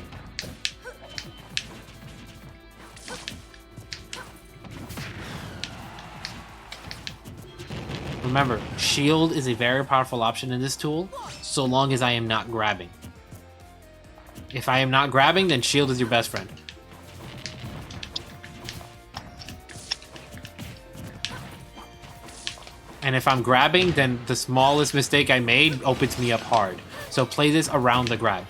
Remember, shield is a very powerful option in this tool, so long as I am not grabbing. If I am not grabbing, then shield is your best friend. And if I'm grabbing, then the smallest mistake I made opens me up hard. So play this around the grab.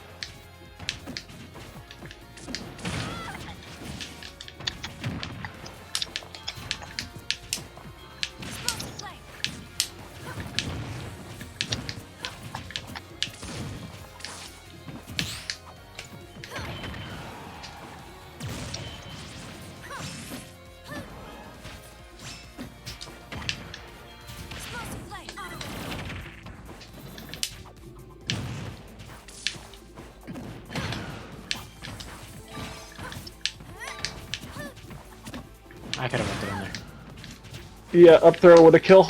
I could have went down there. Yeah, up throw with a kill.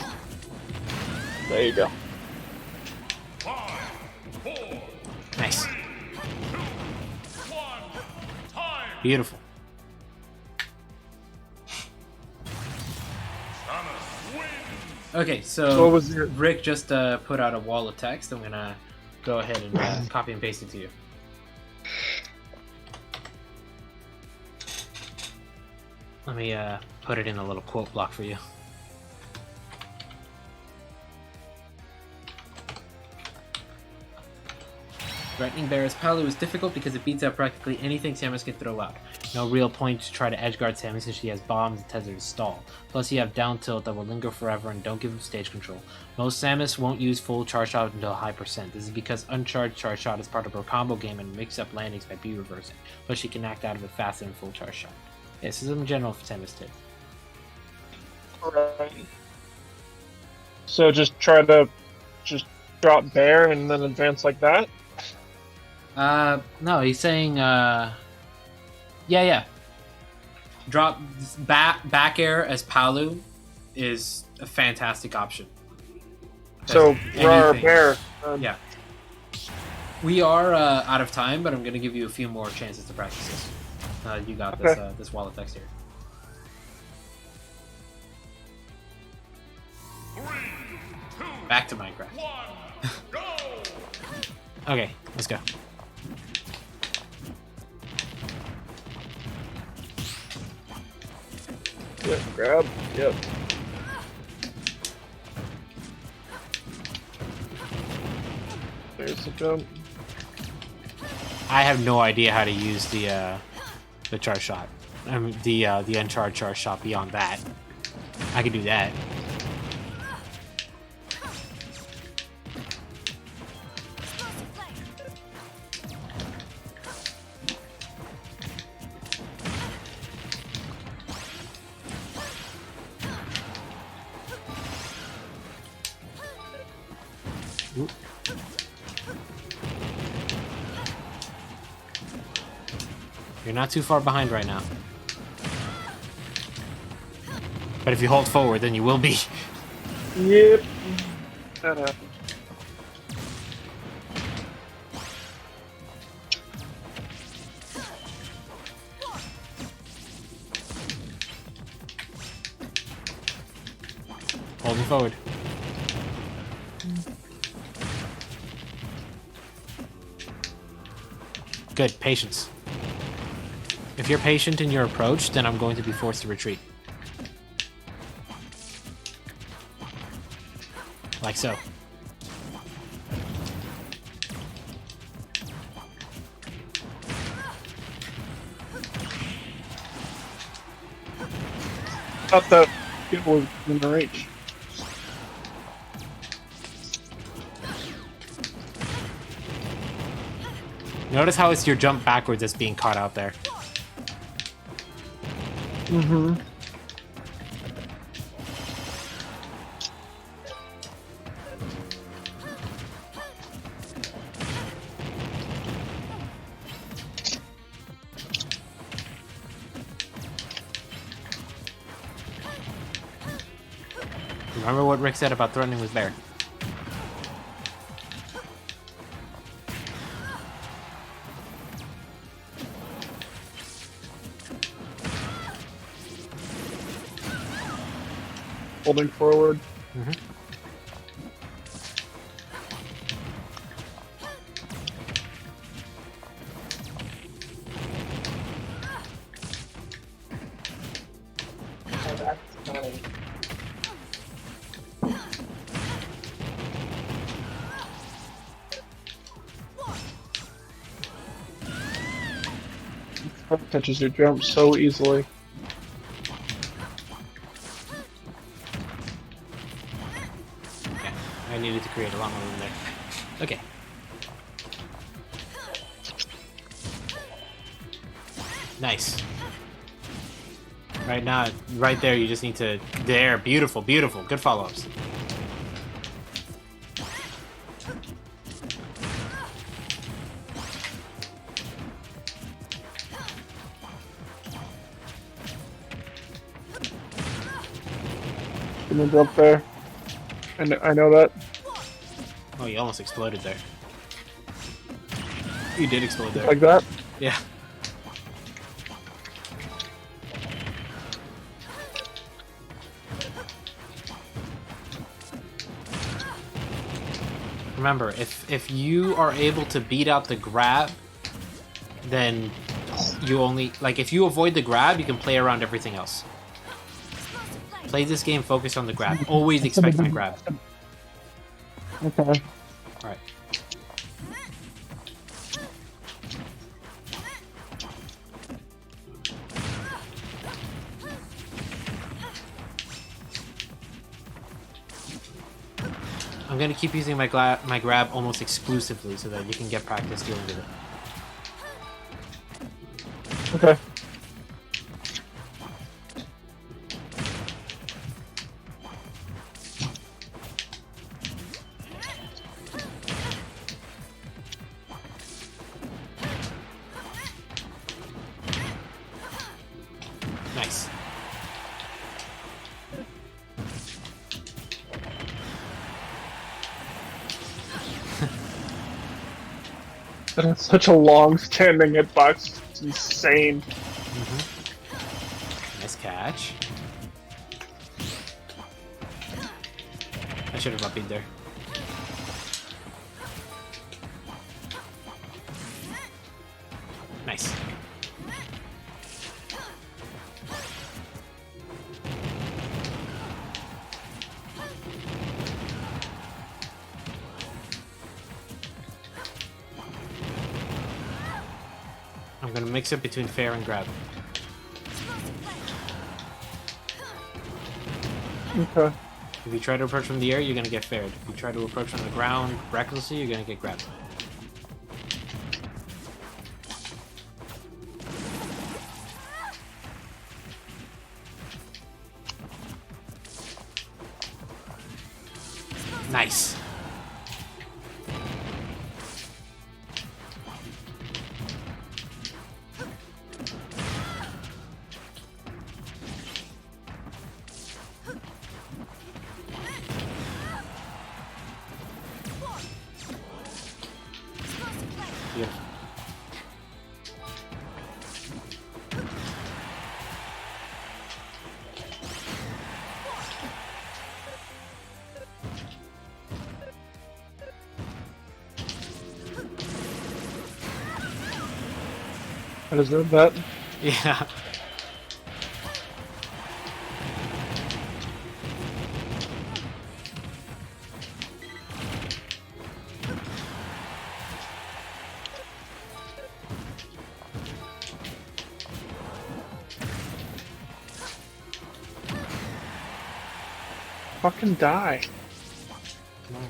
There you go. 5, 4, Nice. 2, 1, time! Beautiful. Samus wins! Okay, so What was your... Rick just put out a wall of text. I'm gonna go ahead and copy and paste it to you. Let me put it in a little quote block for you. Threatening Barris Palu is difficult because it beats out practically anything Samus can throw out. No real point to try to edgeguard Samus since she has bombs and tether to stall. Plus you have down tilt that will linger forever and don't give him stage control. Most Samus won't use full charge shot until a high percent. This is because uncharged charge shot is part of her combo game and mix-up landings by B-reversing. Plus she can act out of it faster than full charge shot. Yeah, this is in general for Samus too. Right. So just try to drop bear and then advance like that? No, he's saying, yeah. Drop back air as Palu is a fantastic option. So, raw anything. bear. Yeah. We are out of time, but I'm going to give you a few more chances to practice this. You got this, this wall of text here. 3, 2, Back to Minecraft. 1, go! Okay, let's go. Yep, grab. Yep. There's the jump. I have no idea how to use the charge shot. I mean, the uncharged charge shot beyond that. I can do that. Oop. You're not too far behind right now. But if you hold forward, then you will be. Yep. That happened. Holding forward. Good, patience. If you're patient in your approach, then I'm going to be forced to retreat. Like so. Thought that it was in the reach. Notice how it's your jump backwards that's being caught out there. Mm-hmm. Remember what Rick said about threatening with bear. Holding forward. Mm-hmm. Catches your jump so easily. Okay, I needed to create a long room there. Okay. Nice. Right now, right there, you just need to... There, beautiful, beautiful. Good follow-ups. Gonna jump there. And I know that. Oh, you almost exploded there. You did explode there. Like that. Yeah. Remember, if you are able to beat out the grab, then you only... Like, if you avoid the grab, you can play around everything else. Play this game focused on the grab. Always expect my grab. Okay. Alright. I'm gonna keep using my grab almost exclusively so that you can get practice dealing with it. Okay. Nice. That's such a long-standing hitbox. It's insane. Nice catch. I should have not been there. Nice. I'm gonna mix it between fair and grab. Okay. If you try to approach from the air, you're gonna get faired. If you try to approach from the ground recklessly, you're gonna get grabbed. Nice. Beautiful. I deserve that. Yeah. Fucking die. Come on.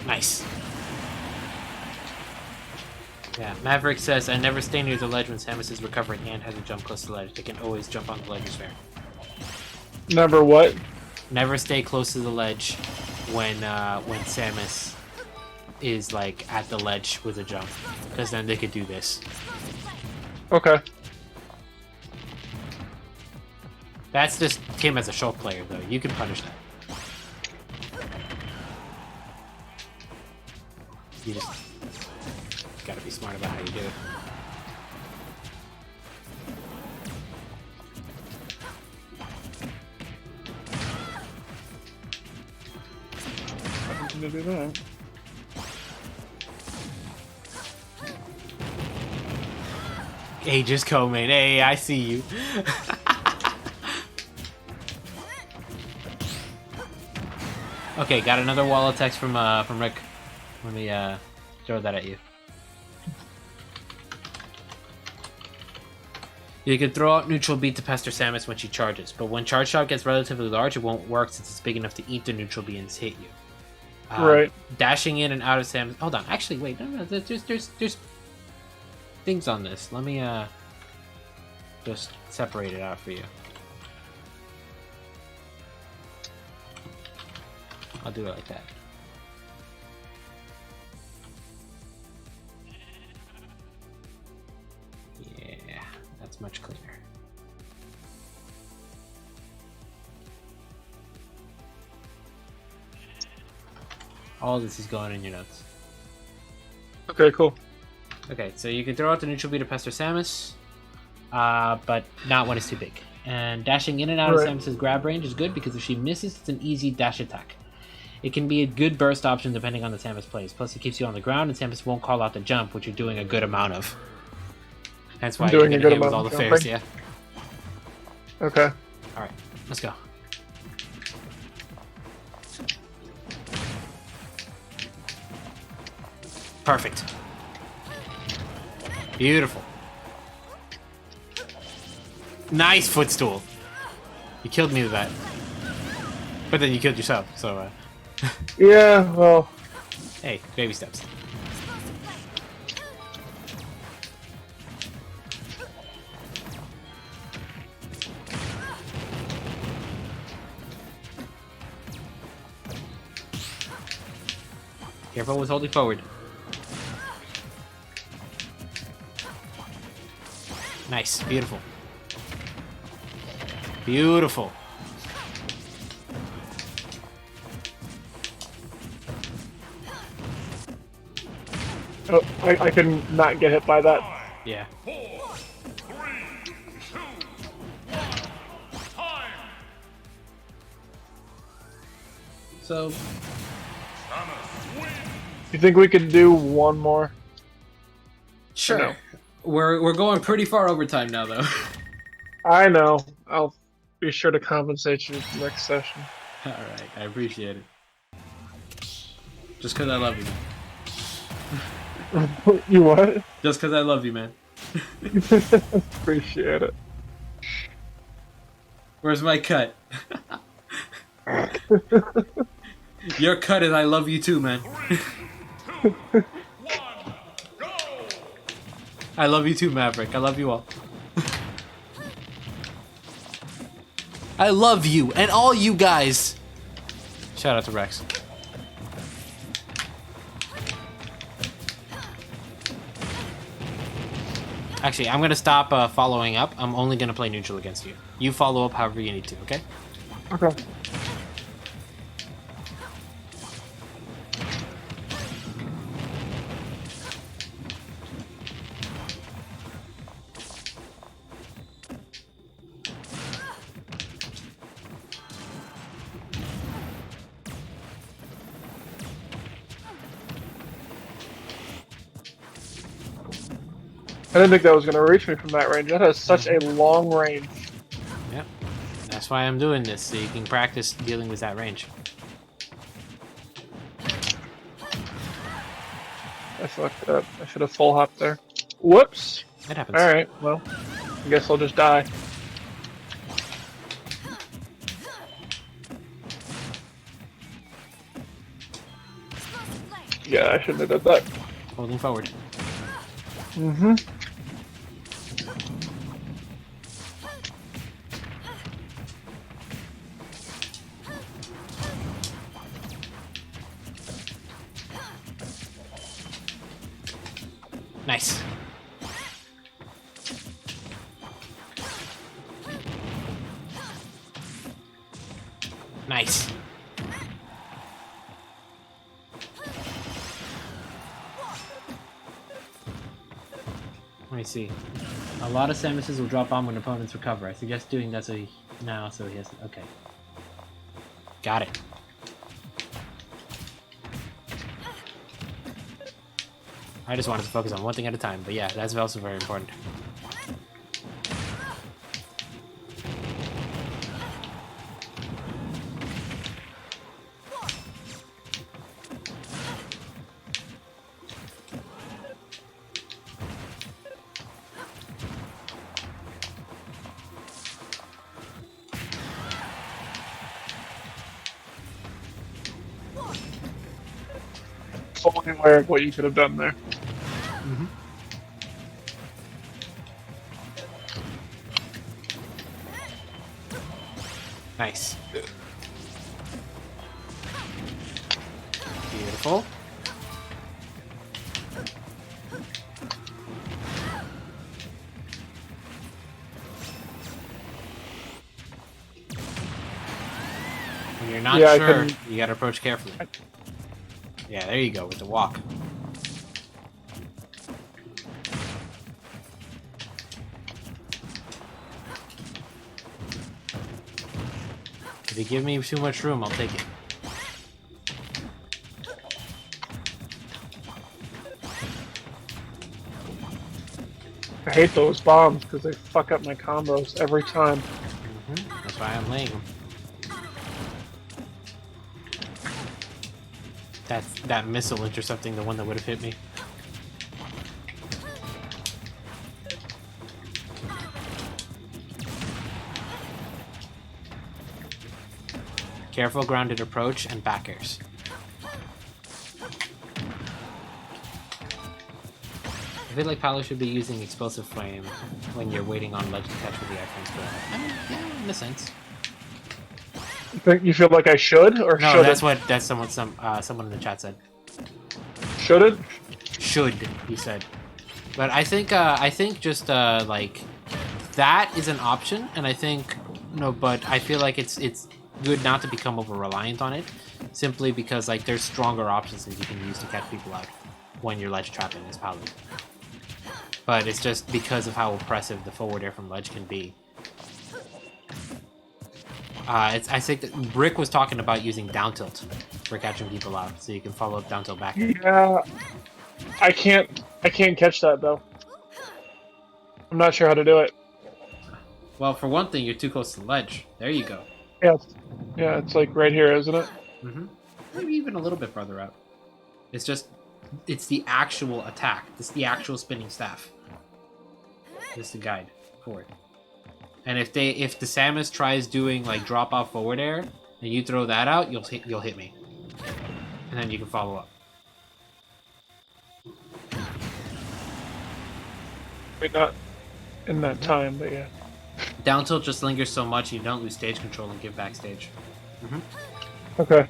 Nice. Yeah, Maverick says, I never stay near the ledge when Samus is recovering and has a jump close to the ledge. They can always jump on the ledge is fair. Never what? Never stay close to the ledge when Samus is like at the ledge with a jump, because then they could do this. Okay. That's just him as a short player, though. You can punish that. You just gotta be smart about how you do it. I'm gonna do that. Hey, just co-main. Hey, I see you. Okay, got another wall of text from Rick. Let me throw that at you. You can throw out neutral beat to pester Samus when she charges, but when charge shot gets relatively large, it won't work since it's big enough to eat the neutral beat and hit you. Right. Dashing in and out of Samus. Hold on, actually, wait. No. There's things on this. Let me just separate it out for you. I'll do it like that. Yeah, that's much cleaner. All this is going in your notes. Okay, cool. Okay, so you can throw out the neutral beat to pester Samus, but not when it's too big. And dashing in and out of Samus's grab range is good because if she misses, it's an easy dash attack. It can be a good burst option depending on the Samus plays. Plus, it keeps you on the ground, and Samus won't call out the jump, which you're doing a good amount of. That's why you're getting hit with all the fairs, yeah. Okay. Alright, let's go. Perfect. Beautiful. Nice footstool. You killed me with that. But then you killed yourself, so Yeah, well. hey, baby steps. Careful with holding forward. Nice, beautiful. Beautiful. Oh, I can not get hit by that. Yeah. 4, 3, 2, 1, time! So, Samus wins! You think we could do one more? sure. No. We're going pretty far overtime now, though. I know. I'll be sure to compensate you next session. All right, I appreciate it. Just because I love you, man. You what? Just because I love you, man. Appreciate it. Where's my cut? Your cut is I love you too, man. 2, 1, go! I love you too, Maverick. I love you all. I love you and all you guys. Shout out to Rex. Actually, I'm gonna stop following up. I'm only gonna play neutral against you. You follow up however you need to, okay? Okay. didn't think that was going to reach me from that range. That has such a long range. Yep. That's why I'm doing this, so you can practice dealing with that range. I fucked up. I should have full hopped there. Whoops. It happens. Alright, well, I guess I'll just die. Yeah, I shouldn't have done that. Holding forward. Mm-hmm. Nice. Nice. Let me see. A lot of Samuses will drop bomb when opponents recover. I suggest doing that so he has. Okay. Got it. I just wanted to focus on one thing at a time, but yeah, that's also very important. Fully aware of what you could have done there. Nice. Beautiful. When you're not sure, you gotta approach carefully. Yeah, there you go, with the walk. If you give me too much room, I'll take it. I hate those bombs because they fuck up my combos every time. That's why I'm laying them. That's that missile intercepting the one that would have hit me. Careful grounded approach and back airs. I feel like Palu should be using explosive flame when you're waiting on ledge to catch with the iframes grab. I mean, yeah, in a sense. You feel like I should or No, shouldn't? that's someone in the chat said. Should it? Should, he said. But I think just like that is an option, and I think but I feel like it's good not to become over reliant on it, simply because like there's stronger options that you can use to catch people out when you're ledge trapping as Palu. But it's just because of how oppressive the forward air from ledge can be. I think that Brick was talking about using down tilt for catching people out, so you can follow up down tilt back. Yeah, I can't catch that though. I'm not sure how to do it. Well, for one thing, you're too close to the ledge. There you go. Yeah, it's like right here, isn't it? Maybe even a little bit further out. It's the actual attack. It's the actual spinning staff. This is the guide for it. And if the Samus tries doing like drop off forward air and you throw that out, you'll hit me, and then you can follow up. Wait, not in that time, but yeah. Down tilt just lingers so much you don't lose stage control and give back stage. Okay.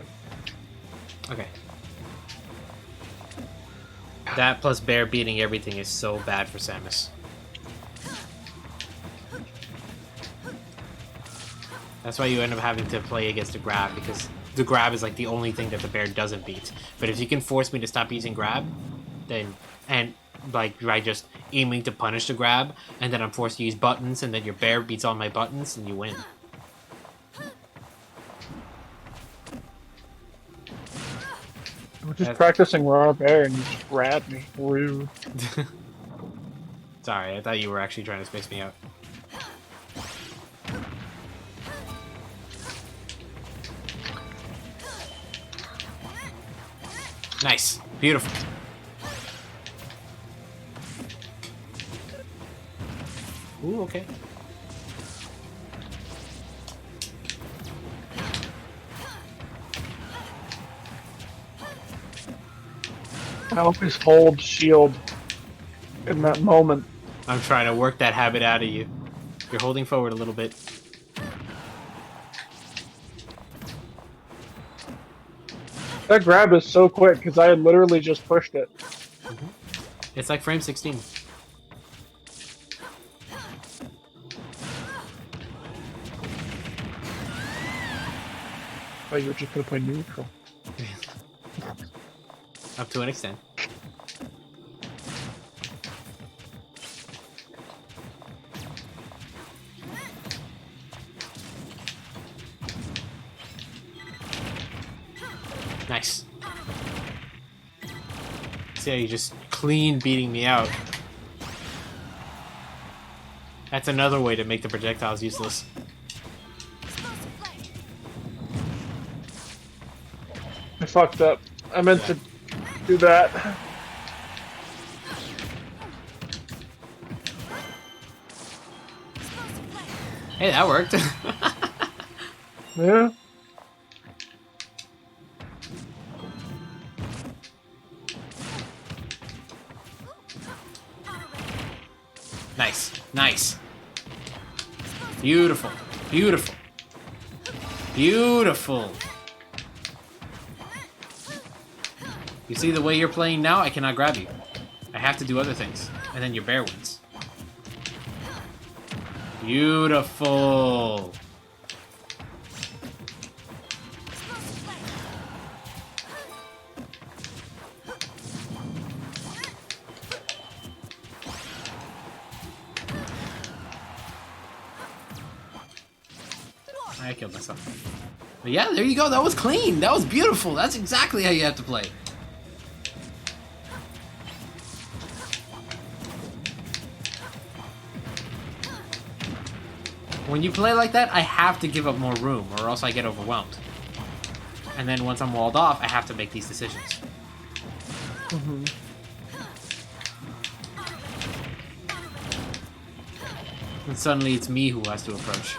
Okay. That plus bear beating everything is so bad for Samus. That's why you end up having to play against the grab, because the grab is like the only thing that the bear doesn't beat. But if you can force me to stop using grab, then like by just aiming to punish the grab, and then I'm forced to use buttons, and then your bear beats all my buttons, and you win. We're just practicing raw bear and you just grab me. Rude. Sorry, I thought you were actually trying to space me out. Nice. Beautiful. Ooh, okay. I always hold shield in that moment. I'm trying to work that habit out of you. You're holding forward a little bit. That grab is so quick because I had literally just pushed it. It's like frame 16. Oh, you were just gonna play neutral. Up to an extent. Nice. See how you just clean beating me out. That's another way to make the projectiles useless. I fucked up. I meant to do that. Hey, that worked. Yeah. Nice. Nice. Beautiful. Beautiful. Beautiful. You see the way you're playing now? I cannot grab you. I have to do other things. And then your bear wins. Beautiful. I killed myself. But yeah, there you go. That was clean. That was beautiful. That's exactly how you have to play. When you play like that, I have to give up more room, or else I get overwhelmed. And then once I'm walled off, I have to make these decisions. And suddenly it's me who has to approach.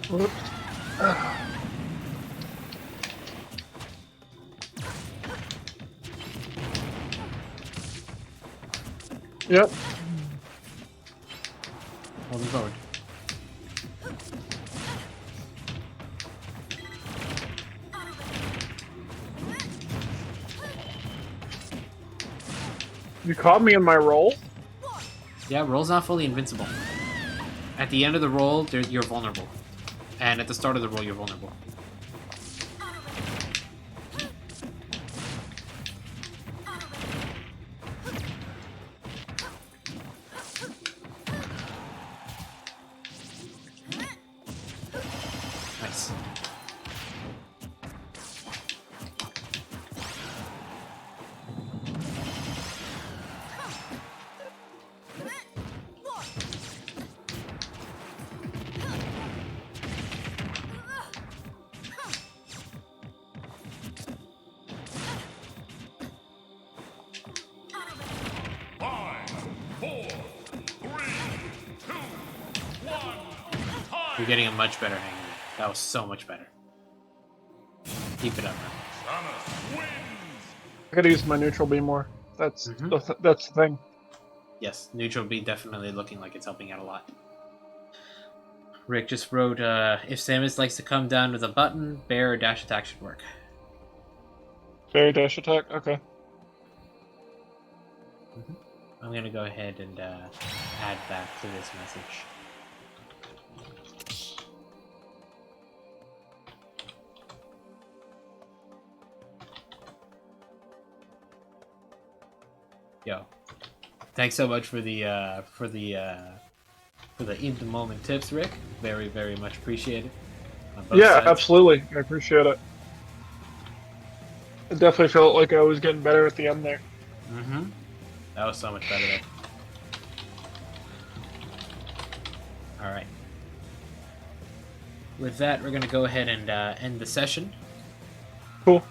Whoops. Yep. Holding forward. You caught me in my roll? Yeah, roll's not fully invincible. At the end of the roll, you're vulnerable. And at the start of the roll, you're vulnerable. Nice. You're getting a much better hang of it. That was so much better. Keep it up, man. Samus wins. I gotta use my neutral beam more. That's that's the thing. Yes, neutral B definitely looking like it's helping out a lot. Rick just wrote, if Samus likes to come down with a button, bear or dash attack should work. Fairy dash attack? Okay. I'm gonna go ahead and add that to this message. Yo, thanks so much for the for the in-the-moment tips, Rick. Very, very much appreciated. On both Yeah, sides. absolutely. I appreciate it. It definitely felt like I was getting better at the end there. Mm-hmm. That was so much better there. All right. With that, we're going to go ahead and end the session. Cool.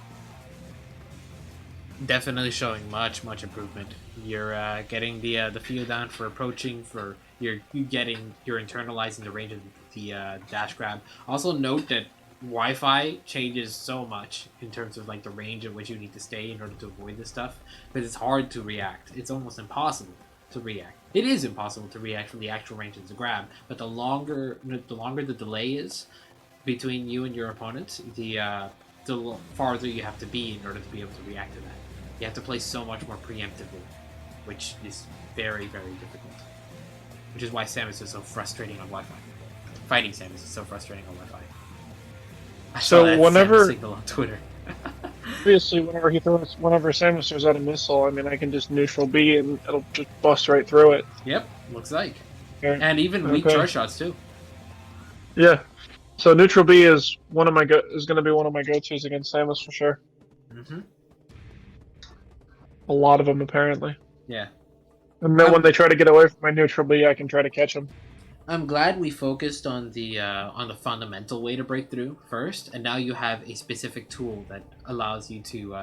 Definitely showing much improvement. You're getting the feel down for approaching. For you're internalizing the range of the dash grab. Also note that Wi-Fi changes so much in terms of like the range at which you need to stay in order to avoid this stuff, because it's hard to react. It's almost impossible to react. It is impossible to react from the actual range of the grab, but the longer the delay is between you and your opponent, the farther you have to be in order to be able to react to that. You have to play so much more preemptively, which is very, very difficult. Which is why Samus is so frustrating on Wi-Fi. Fighting Samus is so frustrating on Wi-Fi. I saw that whenever- Samus signal on Twitter. Obviously, whenever Samus throws out a missile, I mean, I can just neutral B and it'll just bust right through it. Yep, looks like. Okay. And even weak Okay. charge shots too. Yeah. So neutral B is going to be one of my go-tos against Samus for sure. Mm-hmm. A lot of them apparently. Yeah. And then when they try to get away from my neutral B, I can try to catch them. I'm glad we focused on the fundamental way to break through first, and now you have a specific tool that allows you to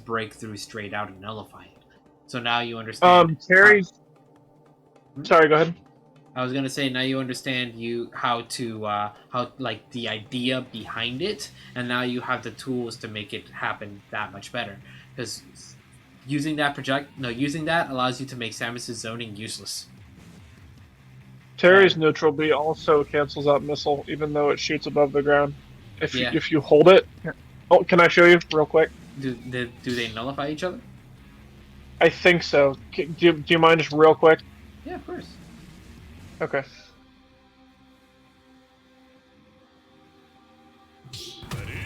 break through straight out and nullify it. So now you understand. Terry's. Sorry, go ahead. I was gonna say now you understand how like the idea behind it, and now you have the tools to make it happen that much better. Because using that allows you to make Samus's zoning useless. Terry's neutral B also cancels out missile, even though it shoots above the ground. Yeah. If you hold it. Oh, can I show you real quick? Do they nullify each other? I think so. Do you mind just real quick? Yeah, of course. Okay. Ready?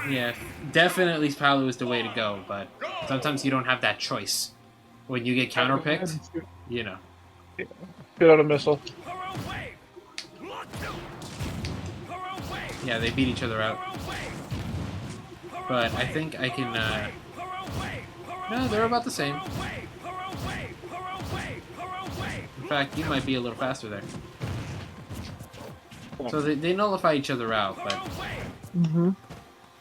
Yeah, definitely Palu is the way to go, but sometimes you don't have that choice. When you get counterpicked, you know. Shoot out a missile. Yeah, they beat each other out. But I think I can, no, they're about the same. In fact, you might be a little faster there. So they nullify each other out, but Mm-hmm.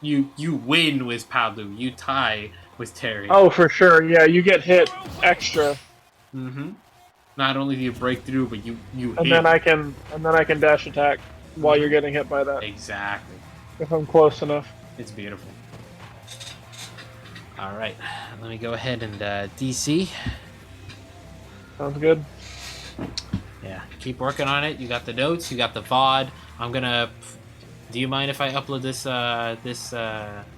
you win with Palu, you tie with Terry. Oh, for sure. Yeah, you get hit extra, Mm-hmm. Not only do you break through, but you and hit. then I can dash attack while you're getting hit by that Exactly. if I'm close enough. It's beautiful. All right, let me go ahead and DC. Sounds good. Yeah, keep working on it. You got the notes, you got the VOD. I'm gonna. Do you mind if I upload this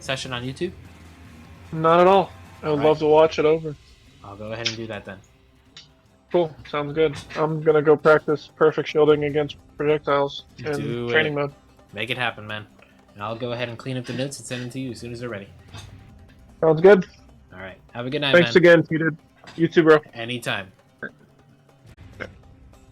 session on YouTube? Not at all. I would Alright. love to watch it over. I'll go ahead and do that then. Cool. Sounds good. I'm gonna go practice perfect shielding against projectiles in Do training it. mode. Make it happen, man. And I'll go ahead and clean up the notes and send them to you as soon as they're ready. Sounds good. All right. Have a good night, Thanks man. again, Peter. You too, bro. Anytime.